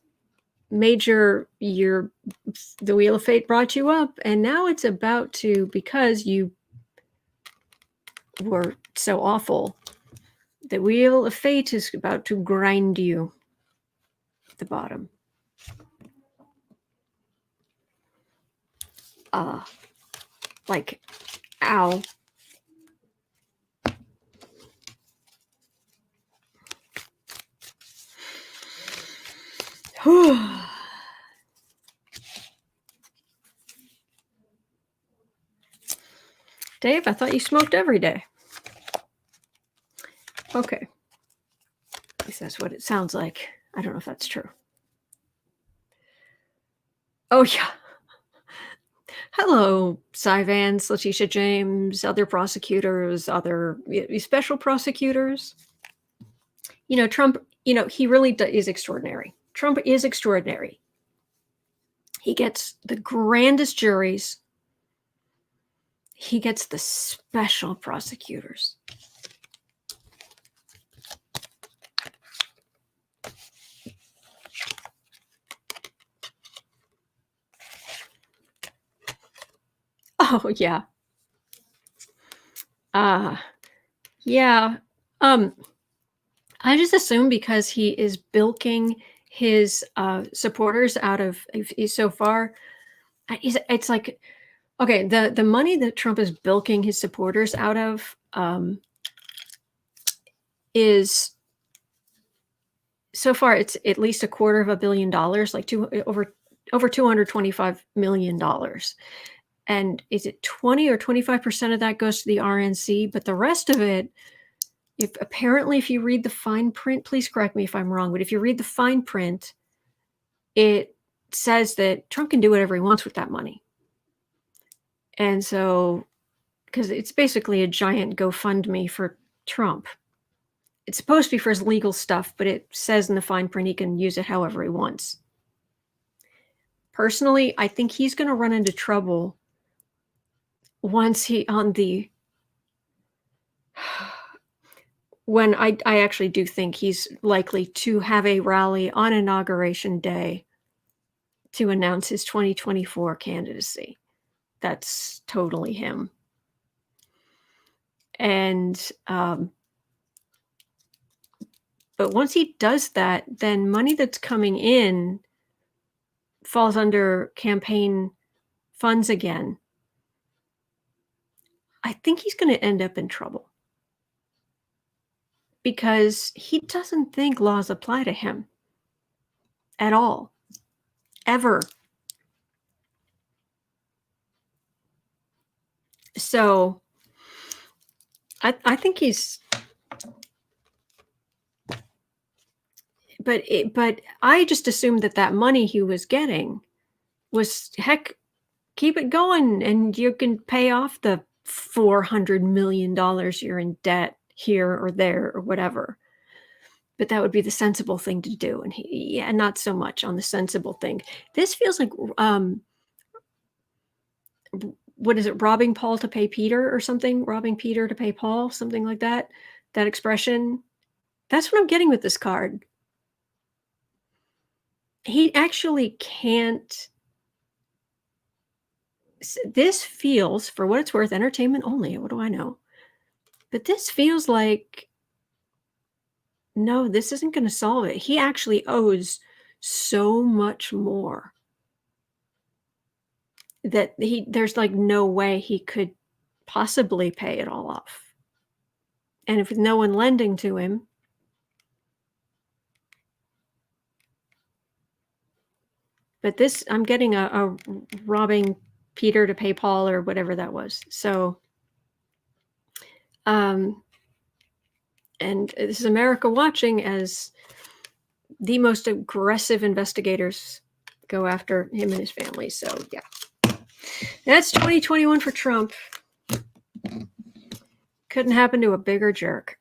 major the wheel of fate brought you up, and now it's about to, because you were so awful. The wheel of fate is about to grind you at the bottom. Like, ow. Dave, I thought you smoked every day. Okay. At least that's what it sounds like. I don't know if that's true. Oh, yeah. Hello, Cy Vance, Letitia James, other prosecutors, other special prosecutors. Trump, he really is extraordinary. Trump is extraordinary. He gets the grandest juries. He gets the special prosecutors. Oh, yeah. Yeah. I just assume because he is bilking his supporters out of, so far, it's like, okay, the money that Trump is bilking his supporters out of is, so far, it's at least $250 million, like over $225 million. And is it 20 or 25% of that goes to the RNC? But the rest of it, if you read the fine print, please correct me if I'm wrong, but if you read the fine print, it says that Trump can do whatever he wants with that money. And so, because it's basically a giant GoFundMe for Trump. It's supposed to be for his legal stuff, but it says in the fine print he can use it however he wants. Personally, I think he's going to run into trouble once when I actually do think he's likely to have a rally on Inauguration Day to announce his 2024 candidacy. That's totally him. And but once he does that, then money that's coming in falls under campaign funds again. I think he's going to end up in trouble because he doesn't think laws apply to him at all, ever. So I think he's, but I just assumed that money he was getting was, heck, keep it going and you can pay off the $400 million you're in debt here or there or whatever. But that would be the sensible thing to do. And not so much on the sensible thing. This feels like, what is it? Robbing Paul to pay Peter or something? Robbing Peter to pay Paul, something like that. That expression. That's what I'm getting with this card. He actually can't. This feels, for what it's worth, entertainment only. What do I know? But this feels like, no, this isn't going to solve it. He actually owes so much more that there's like no way he could possibly pay it all off. And if no one lending to him, but this, I'm getting a robbing Peter to pay Paul or whatever that was. So, and this is America watching as the most aggressive investigators go after him and his family. So yeah, that's 2021 for Trump. Couldn't happen to a bigger jerk.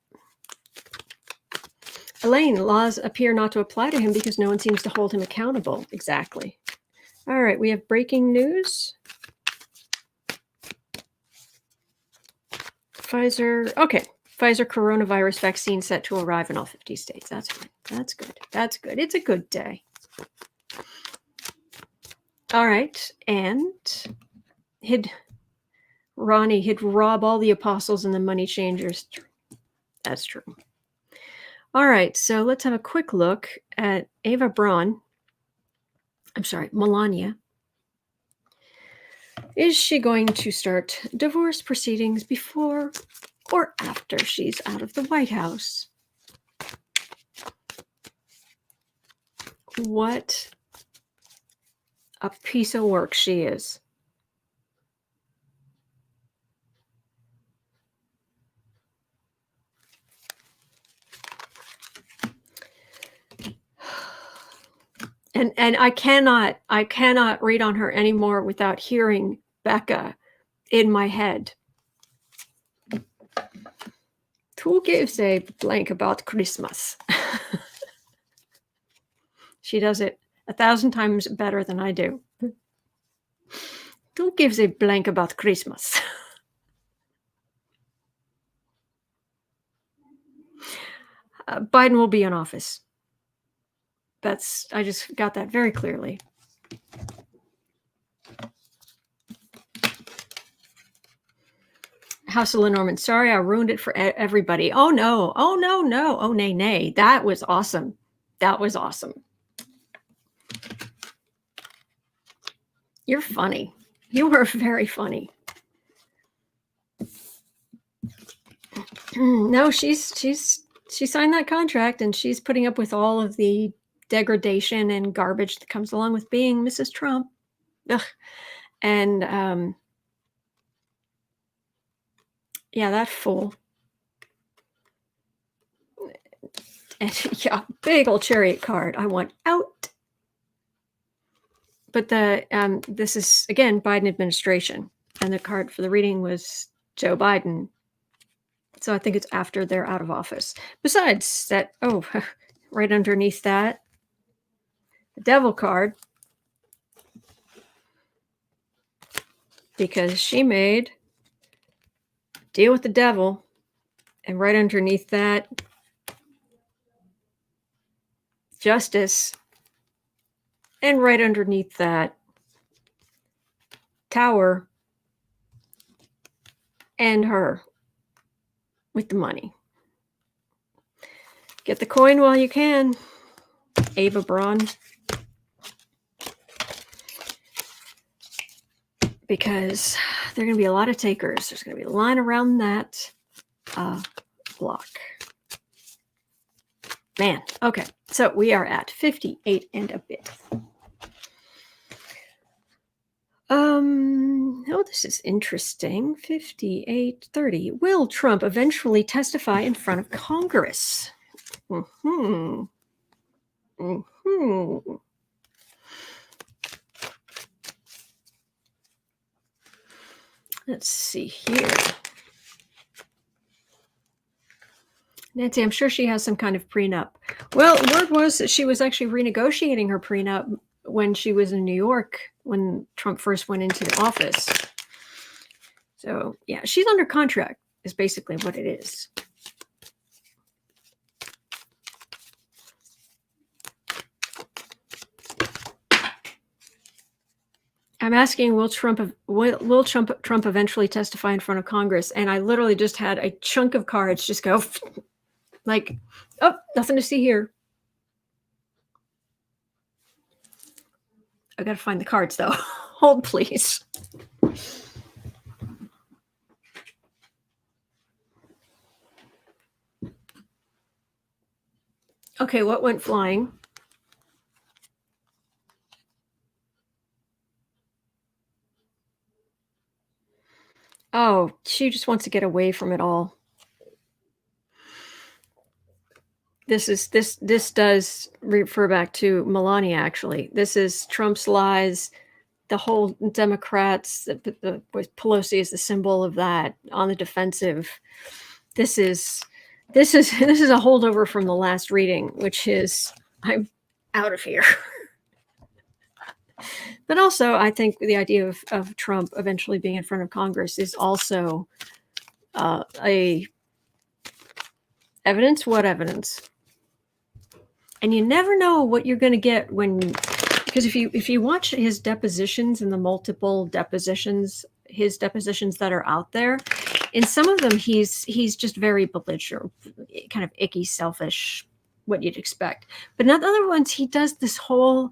Elaine, laws appear not to apply to him because no one seems to hold him accountable. Exactly. All right, we have breaking news. Pfizer coronavirus vaccine set to arrive in all 50 states. That's fine. That's good. That's good. It's a good day. All right, and Ronnie, he'd rob all the apostles and the money changers. That's true. All right, so let's have a quick look at Eva Braun. I'm sorry, Melania. Is she going to start divorce proceedings before or after she's out of the White House? What a piece of work she is. And I cannot read on her anymore without hearing Becca in my head. Who gives a blank about Christmas? She does it 1,000 times better than I do. Who gives a blank about Christmas? Biden will be in office. I just got that very clearly. House of Lenormand, sorry I ruined it for everybody. Oh no, oh no, no, oh nay, nay. That was awesome. That was awesome. You're funny. You were very funny. No, she signed that contract and she's putting up with all of the degradation and garbage that comes along with being Mrs. Trump. Ugh. And yeah, that fool. And yeah, big old chariot card. I want out. But this is again Biden administration, and the card for the reading was Joe Biden. So I think it's after they're out of office. Besides that, oh, right underneath that, the devil card, because she made a deal with the devil, and right underneath that, justice, and right underneath that, tower, and her with the money. Get the coin while you can, Eva Braun. Because there are going to be a lot of takers. There's going to be a line around that block. Man, okay. So we are at 58 and a bit. Oh, this is interesting. 58:30. Will Trump eventually testify in front of Congress? Let's see here. Nancy, I'm sure she has some kind of prenup. Well, word was that she was actually renegotiating her prenup when she was in New York when Trump first went into the office. So, yeah, she's under contract is basically what it is. I'm asking, will Trump eventually testify in front of Congress? And I literally just had a chunk of cards just go like, oh, nothing to see here. I got to find the cards though. Hold, please. Okay, what went flying? Oh, she just wants to get away from it all. This does refer back to Melania, actually. This is Trump's lies. The whole Democrats, with Pelosi is the symbol of that, on the defensive. This is a holdover from the last reading, which is I'm out of here. But also, I think the idea of Trump eventually being in front of Congress is also a evidence. What evidence? And you never know what you're going to get because if you watch his depositions and the multiple depositions his depositions that are out there. In some of them, he's just very belligerent, kind of icky, selfish, what you'd expect. But in other ones, he does this whole,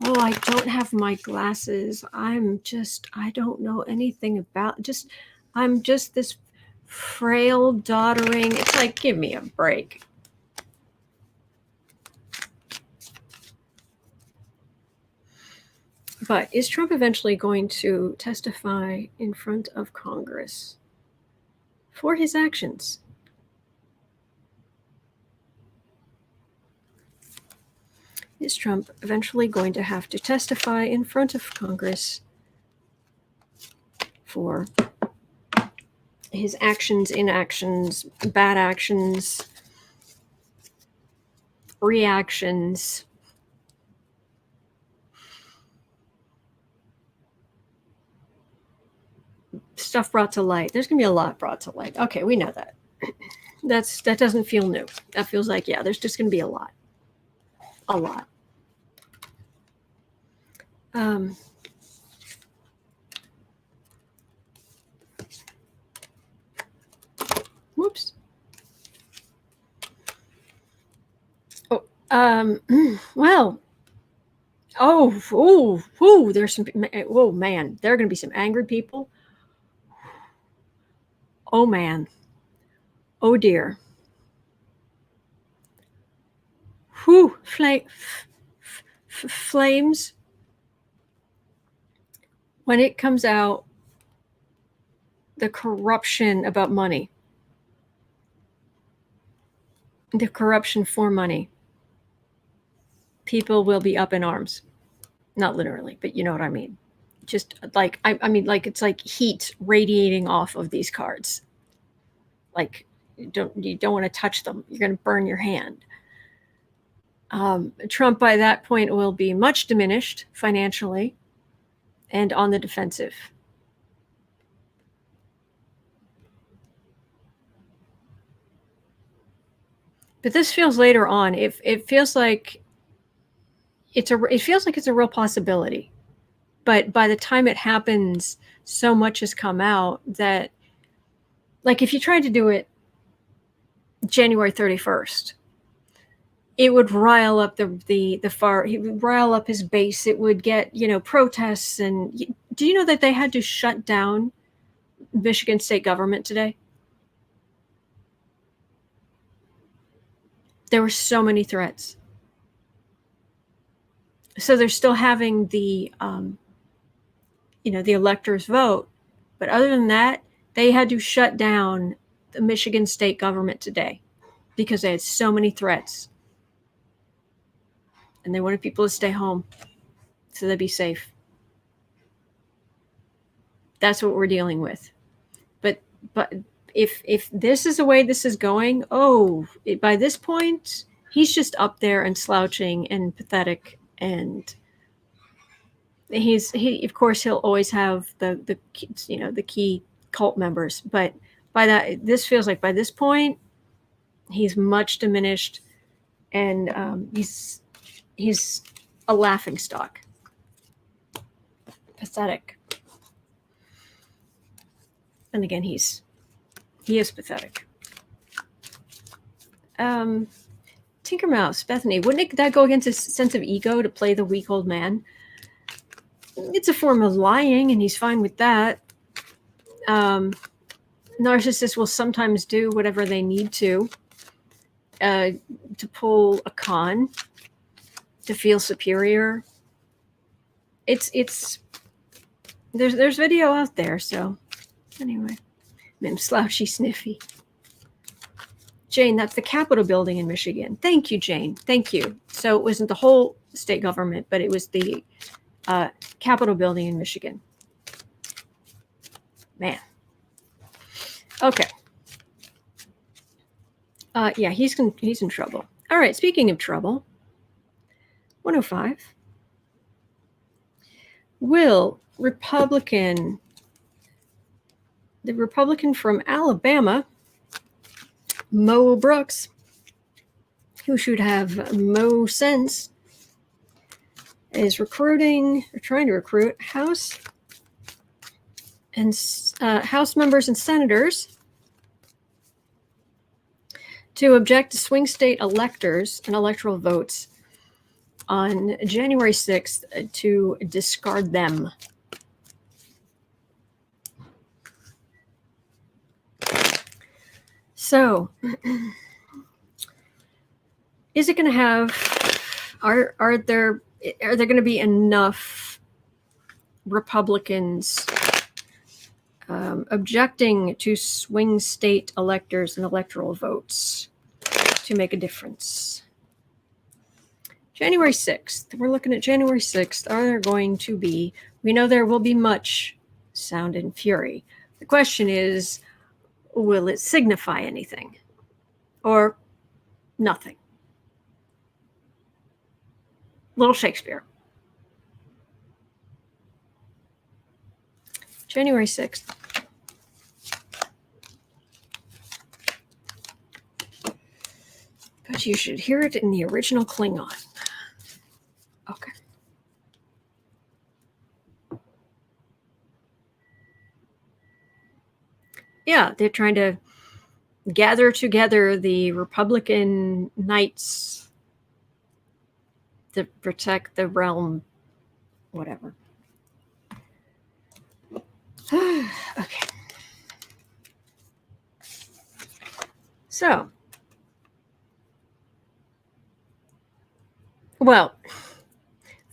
oh, I don't have my glasses. I don't know anything about, I'm just this frail, doddering. It's like, give me a break. But is Trump eventually going to testify in front of Congress for his actions? Is Trump eventually going to have to testify in front of Congress for his actions, inactions, bad actions, reactions? Stuff brought to light. There's going to be a lot brought to light. Okay, we know that. That doesn't feel new. That feels like, yeah, there's just going to be a lot. A lot. Whoops. Oh, well. There's some, oh man, there are going to be some angry people. Oh man. Oh dear. Whew, flames. When it comes out, the corruption about money, the corruption for money, people will be up in arms. Not literally, but you know what I mean. Just like, I mean, like it's like heat radiating off of these cards. Like you don't want to touch them. You're going to burn your hand. Trump by that point will be much diminished financially and on the defensive. But this feels later on. It feels like it's a real possibility. But by the time it happens, so much has come out that, like, if you tried to do it January 31st, it would rile up the far. He would rile up his base. It would get, protests. And do you know that they had to shut down Michigan state government today? There were so many threats. So they're still having the electors vote. But other than that, they had to shut down the Michigan state government today because they had so many threats. And they wanted people to stay home so they'd be safe. That's what we're dealing with. But if this is the way this is going, by this point, he's just up there and slouching and pathetic. And he of course he'll always have the key cult members, but this feels like by this point he's much diminished, and he's a laughingstock. Pathetic. And again, he is pathetic. Tinker Mouse, Bethany, wouldn't that go against his sense of ego to play the weak old man? It's a form of lying, and he's fine with that. Narcissists will sometimes do whatever they need to pull a con, to feel superior. There's video out there. So anyway, Mim slouchy sniffy. Jane, that's the Capitol building in Michigan. Thank you, Jane. Thank you. So it wasn't the whole state government, but it was the Capitol building in Michigan. Man. Okay. Yeah, he's in trouble. All right, speaking of trouble, 105. Will the Republican from Alabama, Mo Brooks, who should have Mo sense, is trying to recruit House and House members and senators to object to swing state electors and electoral votes on January 6th to discard them. So, is it going to have? Are there going to be enough Republicans objecting to swing state electors and electoral votes to make a difference? January 6th. We're looking at January 6th. Are there going to be? We know there will be much sound and fury. The question is, will it signify anything or nothing? Little Shakespeare. January 6th. But you should hear it in the original Klingon. Okay. Yeah, they're trying to gather together the Republican knights to protect the realm, whatever. Okay. So, well,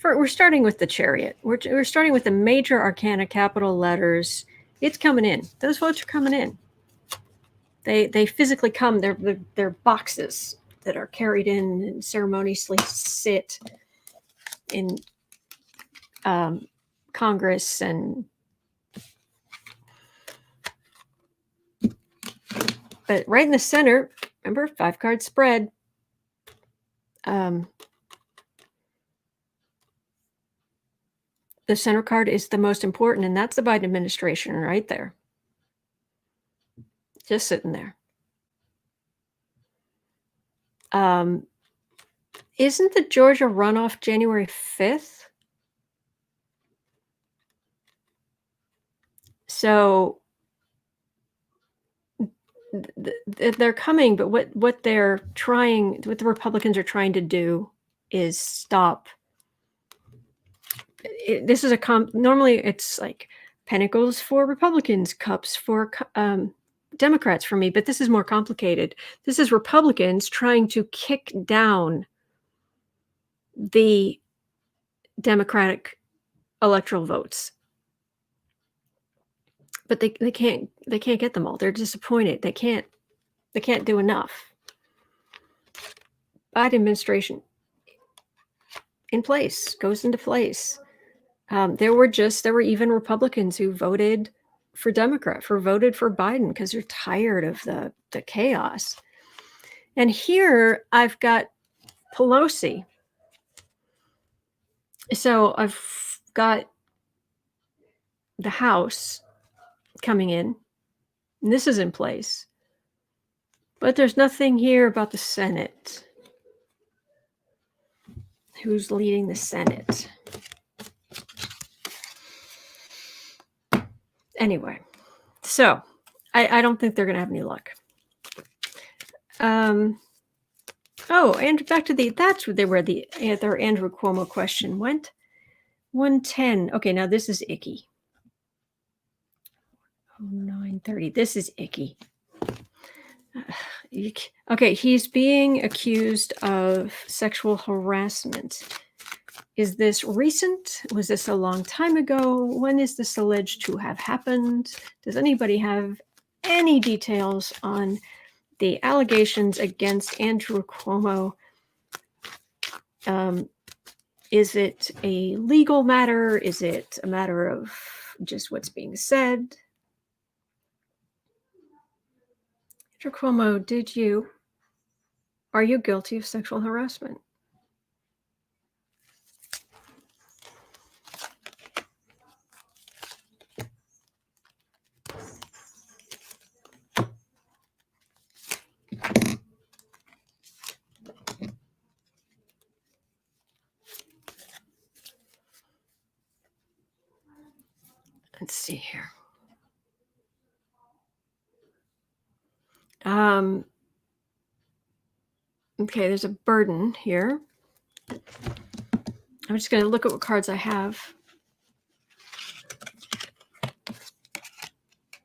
we're starting with the Chariot. We're starting with the major arcana, capital letters. It's coming in. Those votes are coming in. They physically come. They're boxes that are carried in and ceremoniously sit in Congress and. But right in the center, remember, 5-card spread. The center card is the most important, and that's the Biden administration right there. Just sitting there. Isn't the Georgia runoff January 5th? So they're coming, but what the Republicans are trying to do is stop. This is normally it's like pentacles for Republicans, cups for Democrats for me, but this is more complicated. This is Republicans trying to kick down the Democratic electoral votes. But they can't get them all. They're disappointed. They can't do enough. Biden administration goes into place. There were even Republicans who voted for voted for Biden because they're tired of the chaos. And here I've got Pelosi. So I've got the House coming in, and this is in place. But there's nothing here about the Senate. Who's leading the Senate? Anyway, so I don't think they're going to have any luck. And back to that's where their Andrew Cuomo question went. 110. Okay, now this is icky. 930. This is icky. Okay, he's being accused of sexual harassment. Is this recent? Was this a long time ago? When is this alleged to have happened? Does anybody have any details on the allegations against Andrew Cuomo? Is it a legal matter? Is it a matter of just what's being said? Andrew Cuomo, are you guilty of sexual harassment? Let's see here. Okay, there's a burden here. I'm just going to look at what cards I have.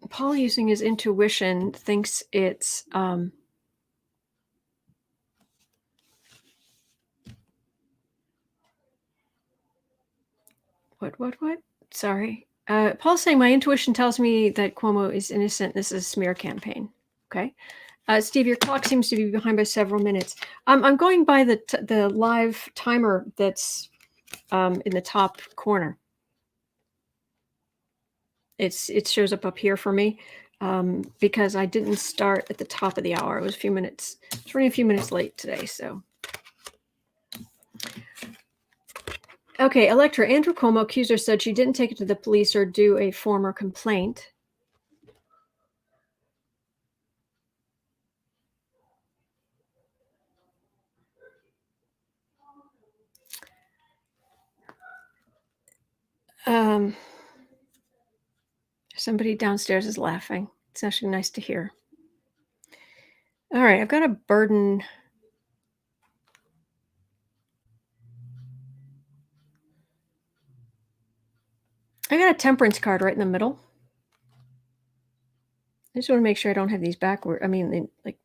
Paul, using his intuition, thinks it's what? Sorry. Paul's saying my intuition tells me that Cuomo is innocent. This is a smear campaign. Okay. Steve, your clock seems to be behind by several minutes. I'm going by the live timer that's in the top corner. It shows up here for me because I didn't start at the top of the hour. It was a few minutes. It's running a few minutes late today, so. Okay, Elector, Andrew Cuomo accuser said she didn't take it to the police or do a former complaint. Somebody downstairs is laughing. It's actually nice to hear. All right, I've got a burden. I got a temperance card right in the middle. I just want to make sure I don't have these backward. I mean, like,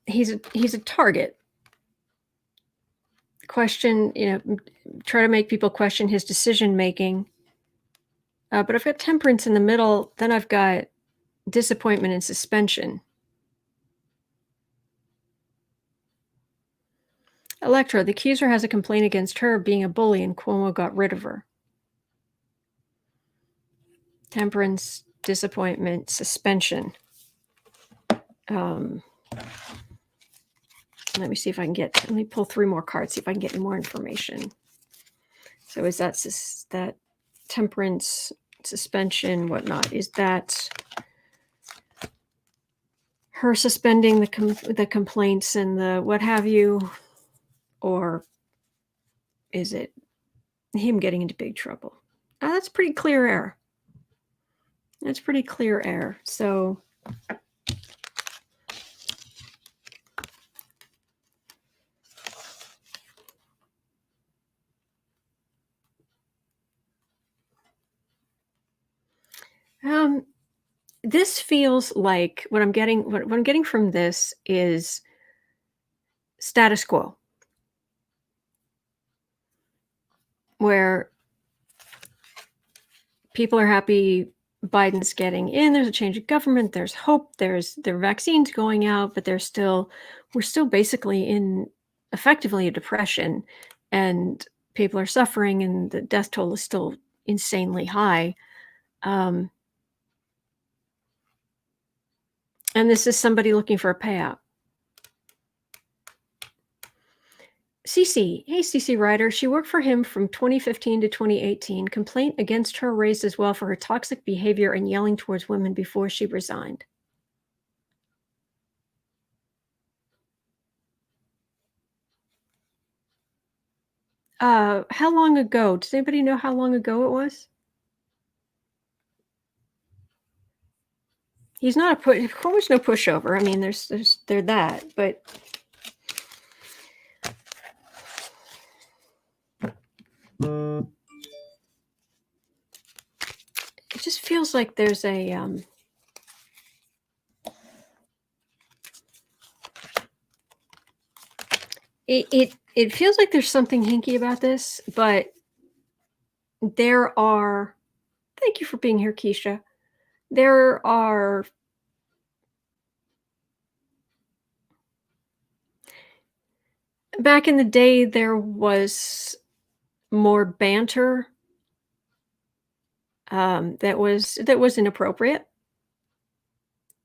he's a target. Question, try to make people question his decision making. But I've got temperance in the middle. Then I've got disappointment and suspension. Electra, the accuser has a complaint against her being a bully and Cuomo got rid of her. Temperance, disappointment, suspension. Let me see if I can let me pull 3 more cards, see if I can get any more information. So is that temperance, suspension, whatnot? Is that her suspending the complaints and the what have you? Or is it him getting into big trouble? That's pretty clear air. That's pretty clear air. So this feels like what I'm getting from this is status quo, where people are happy Biden's getting in, there's a change of government, there's hope, there are vaccines going out, but we're still basically in effectively a depression, and people are suffering, and the death toll is still insanely high. And this is somebody looking for a payout. Cece, hey Cece Ryder, she worked for him from 2015 to 2018. Complaint against her raised as well for her toxic behavior and yelling towards women before she resigned. How long ago? Does anybody know how long ago it was? He's not of course, no pushover. I mean, there's that, but it just feels like there's a it feels like there's something hinky about this, but there are. Thank you for being here, Keisha. There are. Back in the day, there was more banter that was inappropriate.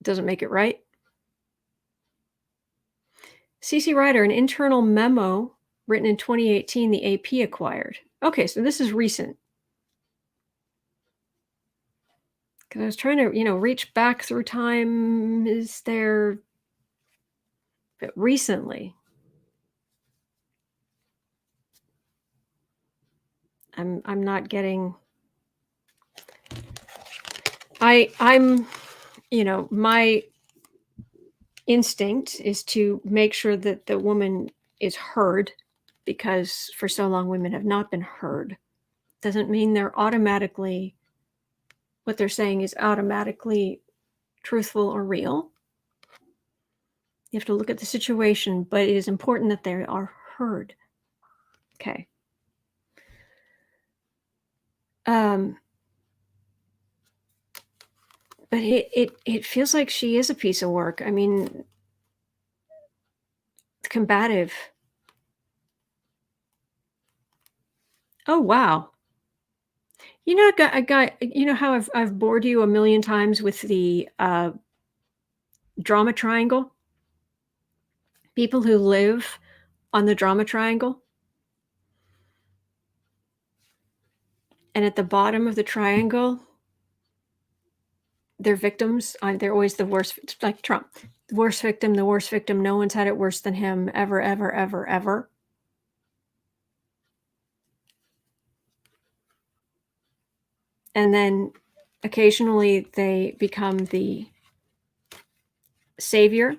Doesn't make it right. CC Ryder, an internal memo written in 2018, the AP acquired. Okay, so this is recent. Because I was trying to, reach back through time. Is there recently? I'm not getting I'm, my instinct is to make sure that the woman is heard, because for so long women have not been heard. Doesn't mean they're automatically, what they're saying is automatically truthful or real. You have to look at the situation, but it is important that they are heard. Okay. But it feels like she is a piece of work. I mean, combative. Oh, wow. You know how I've bored you a million times with the drama triangle? People who live on the drama triangle, and at the bottom of the triangle, they're victims. They're always the worst, like Trump. The worst victim, the worst victim. No one's had it worse than him ever, ever, ever, ever. And then occasionally they become the savior,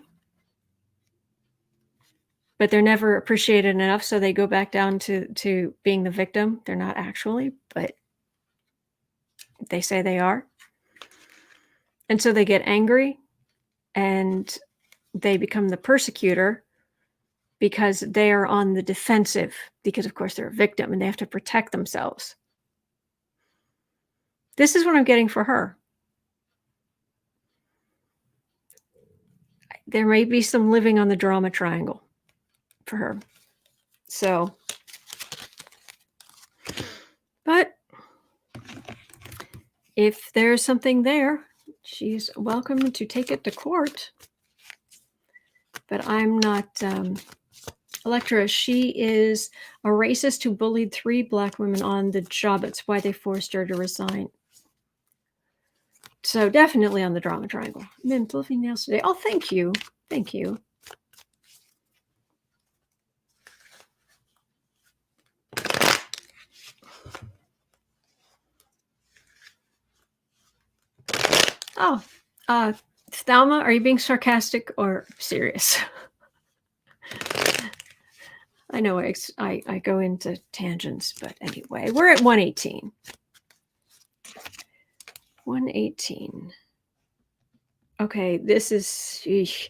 but they're never appreciated enough, so they go back down to being the victim. They're not actually, but they say they are. And so they get angry and they become the persecutor because they are on the defensive, because of course they're a victim and they have to protect themselves. This is what I'm getting for her. There may be some living on the drama triangle for her. So, but if there's something there, she's welcome to take it to court. But I'm not Electra. She is a racist who bullied 3 Black women on the job. It's why they forced her to resign. So definitely on the drama triangle. Men fluffy nails today. Oh, thank you. Thank you. Oh, Thelma, are you being sarcastic or serious? I know I go into tangents, but anyway, we're at 118. 118. Okay, this is... Eesh.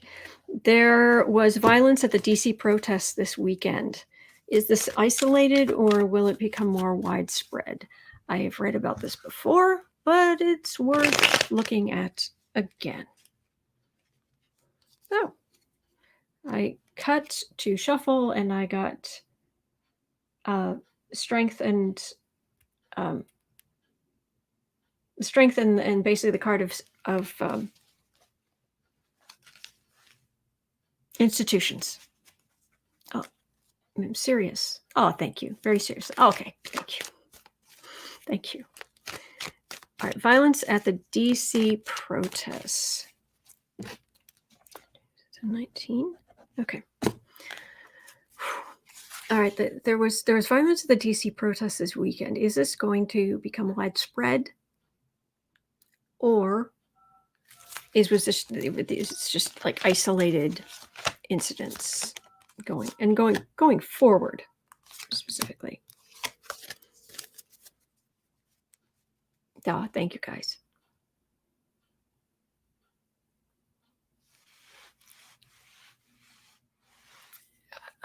There was violence at the DC protests this weekend. Is this isolated or will it become more widespread? I have read about this before, but it's worth looking at again. So, I cut to shuffle and I got strength and basically the card of institutions. Oh, I'm serious. Oh, thank you. Very serious. Okay, thank you. Thank you. All right, violence at the DC protests. 19. Okay. All right. There was violence at the DC protests this weekend. Is this going to become widespread, or is this just like isolated incidents going forward specifically? Oh, thank you guys.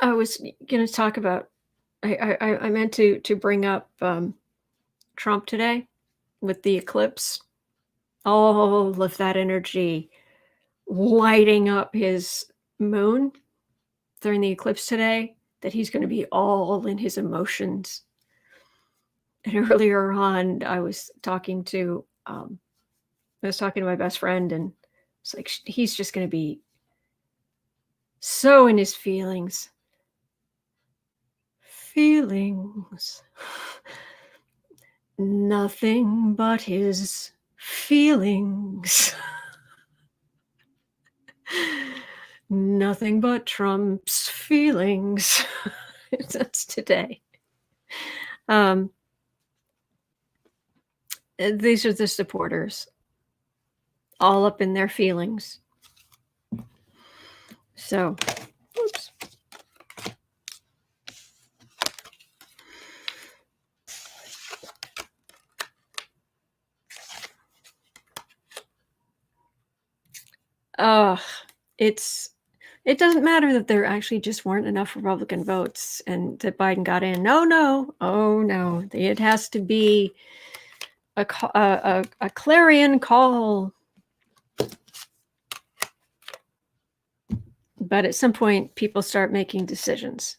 I was going to talk about. I meant to bring up Trump today with the eclipse. All of that energy lighting up his moon during the eclipse today. That he's going to be all in his emotions. And earlier on, I was talking to my best friend, and it's like he's just going to be so in his feelings. Feelings. Nothing but his feelings. Nothing but Trump's feelings. That's today. These are the supporters all up in their feelings. So, oops. It doesn't matter that there actually just weren't enough Republican votes and that Biden got in. No. Oh, no. It has to be a clarion call. But at some point, people start making decisions.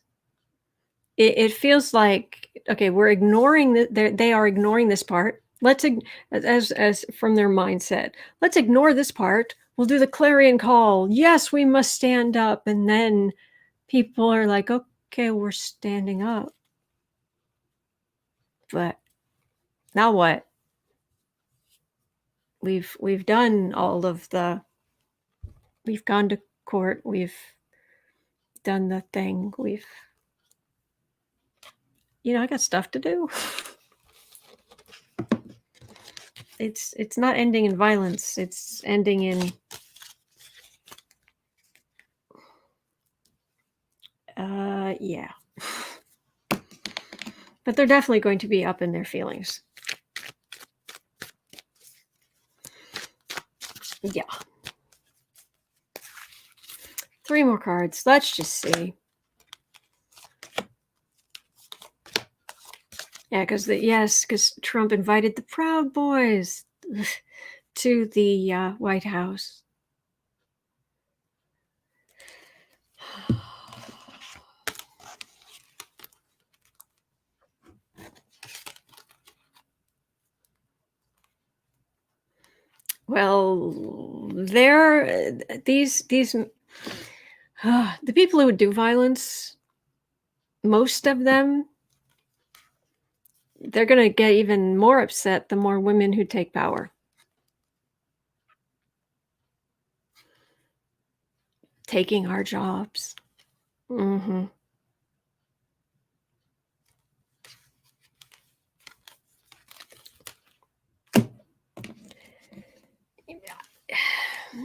It feels like, okay, we're ignoring they are ignoring this part. Let's, as from their mindset, let's ignore this part. We'll do the clarion call. Yes, we must stand up. And then people are like, okay, we're standing up. But now what? We've done all of we've gone to court. We've done the thing. I got stuff to do. It's not ending in violence. It's ending in yeah. But they're definitely going to be up in their feelings. Yeah. 3 more cards. Let's just see. Yeah, because Trump invited the Proud Boys to the White House. Well, these the people who would do violence, most of them, they're going to get even more upset the more women who take power. Taking our jobs. Mm-hmm.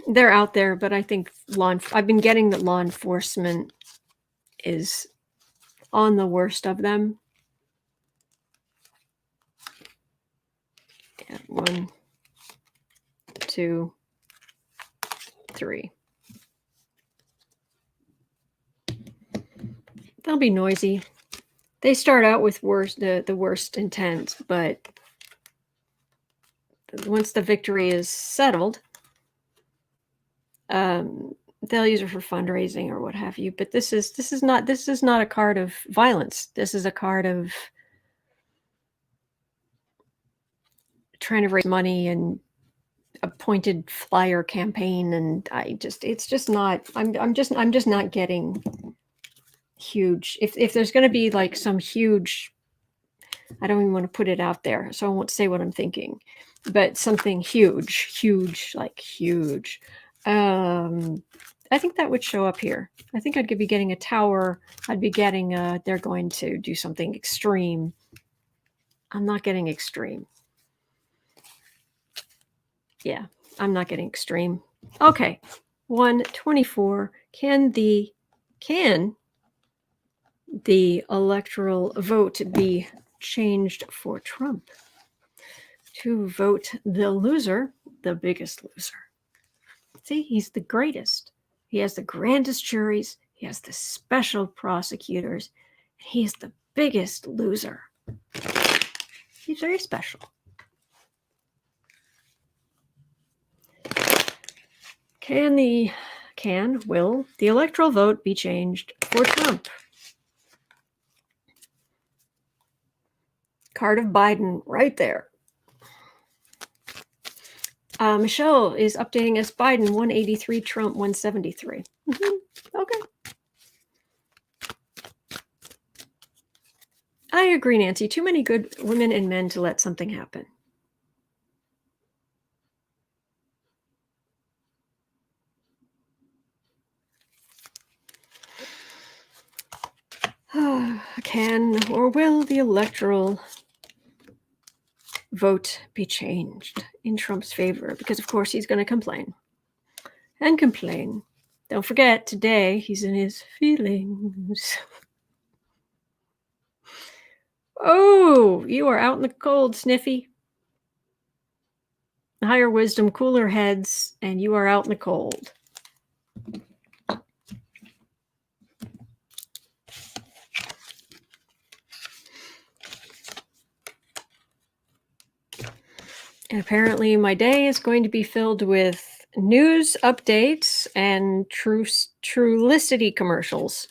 They're out there, but I think I've been getting that law enforcement is on the worst of them. Yeah, 1, 2, 3. They'll be noisy. They start out with the worst intent, but once the victory is settled, they'll use it for fundraising or what have you. But this is not a card of violence. This is a card of trying to raise money and appointed flyer campaign, and it's just not. I'm just not getting huge. If there's going to be like some huge, I don't even want to put it out there, so I won't say what I'm thinking, but something huge, like huge. I think that would show up here. I think I'd be getting a tower. I'd be getting they're going to do something extreme. I'm not getting extreme. Yeah, I'm not getting extreme. Okay, 124. Can the electoral vote be changed for Trump? To vote the loser, the biggest loser. See, he's the greatest. He has the grandest juries. He has the special prosecutors. He's the biggest loser. He's very special. Will the electoral vote be changed for Trump? Card of Biden right there. Michelle is updating us. Biden 183, Trump 173. Okay. I agree, Nancy. Too many good women and men to let something happen. Can or will the electoral vote be changed in Trump's favor because, of course, he's going to complain and complain. Don't forget, today he's in his feelings. Oh, you are out in the cold, Sniffy. Higher wisdom, cooler heads, and you are out in the cold. And apparently my day is going to be filled with news updates and Trulicity commercials.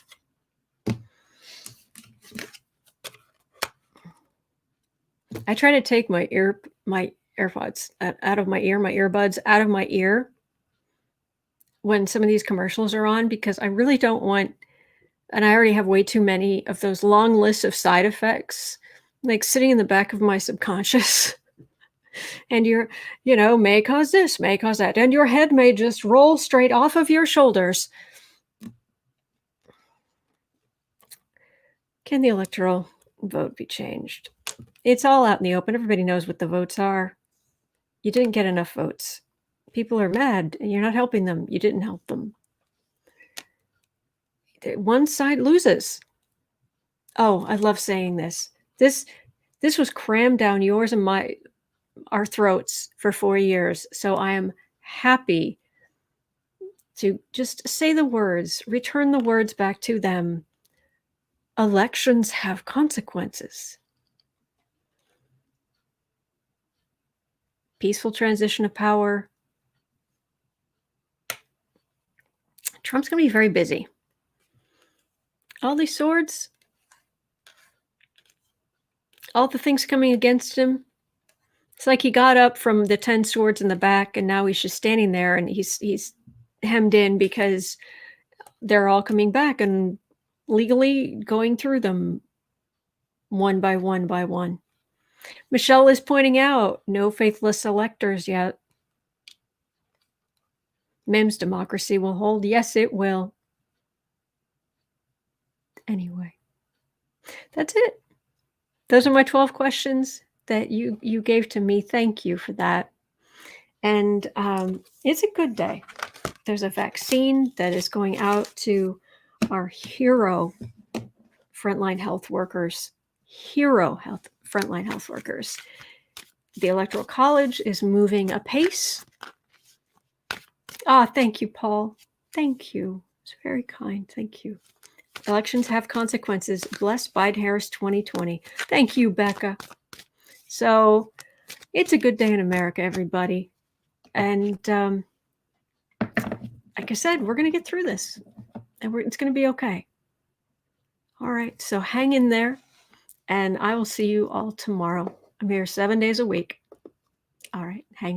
I try to take my earbuds out of my ear when some of these commercials are on, because I really don't want, and I already have way too many of those long lists of side effects, like sitting in the back of my subconscious. And may cause this, may cause that, and your head may just roll straight off of your shoulders. Can the electoral vote be changed? It's all out in the open. Everybody knows what the votes are. You didn't get enough votes. People are mad, and you're not helping them. You didn't help them. One side loses. Oh, I love saying this. This was crammed down yours and our throats for 4 years. So I am happy to just say the words, return the words back to them. Elections have consequences. Peaceful transition of power. Trump's going to be very busy. All these swords, all the things coming against him. It's like he got up from the 10 swords in the back, and now he's just standing there, and he's hemmed in because they're all coming back and legally going through them one by one by one. Michelle is pointing out, no faithless electors yet. Mim's democracy will hold. Yes, it will. Anyway, that's it. Those are my 12 questions that you gave to me. Thank you for that. And it's a good day. There's a vaccine that is going out to our hero frontline health workers. Frontline health workers. The Electoral College is moving apace. Thank you, Paul. Thank you. It's very kind. Thank you. Elections have consequences. Bless Biden-Harris 2020. Thank you, Becca. So it's a good day in America, everybody. And like I said, we're going to get through this. And it's going to be okay. All right. So hang in there. And I will see you all tomorrow. I'm here 7 days a week. All right. Hang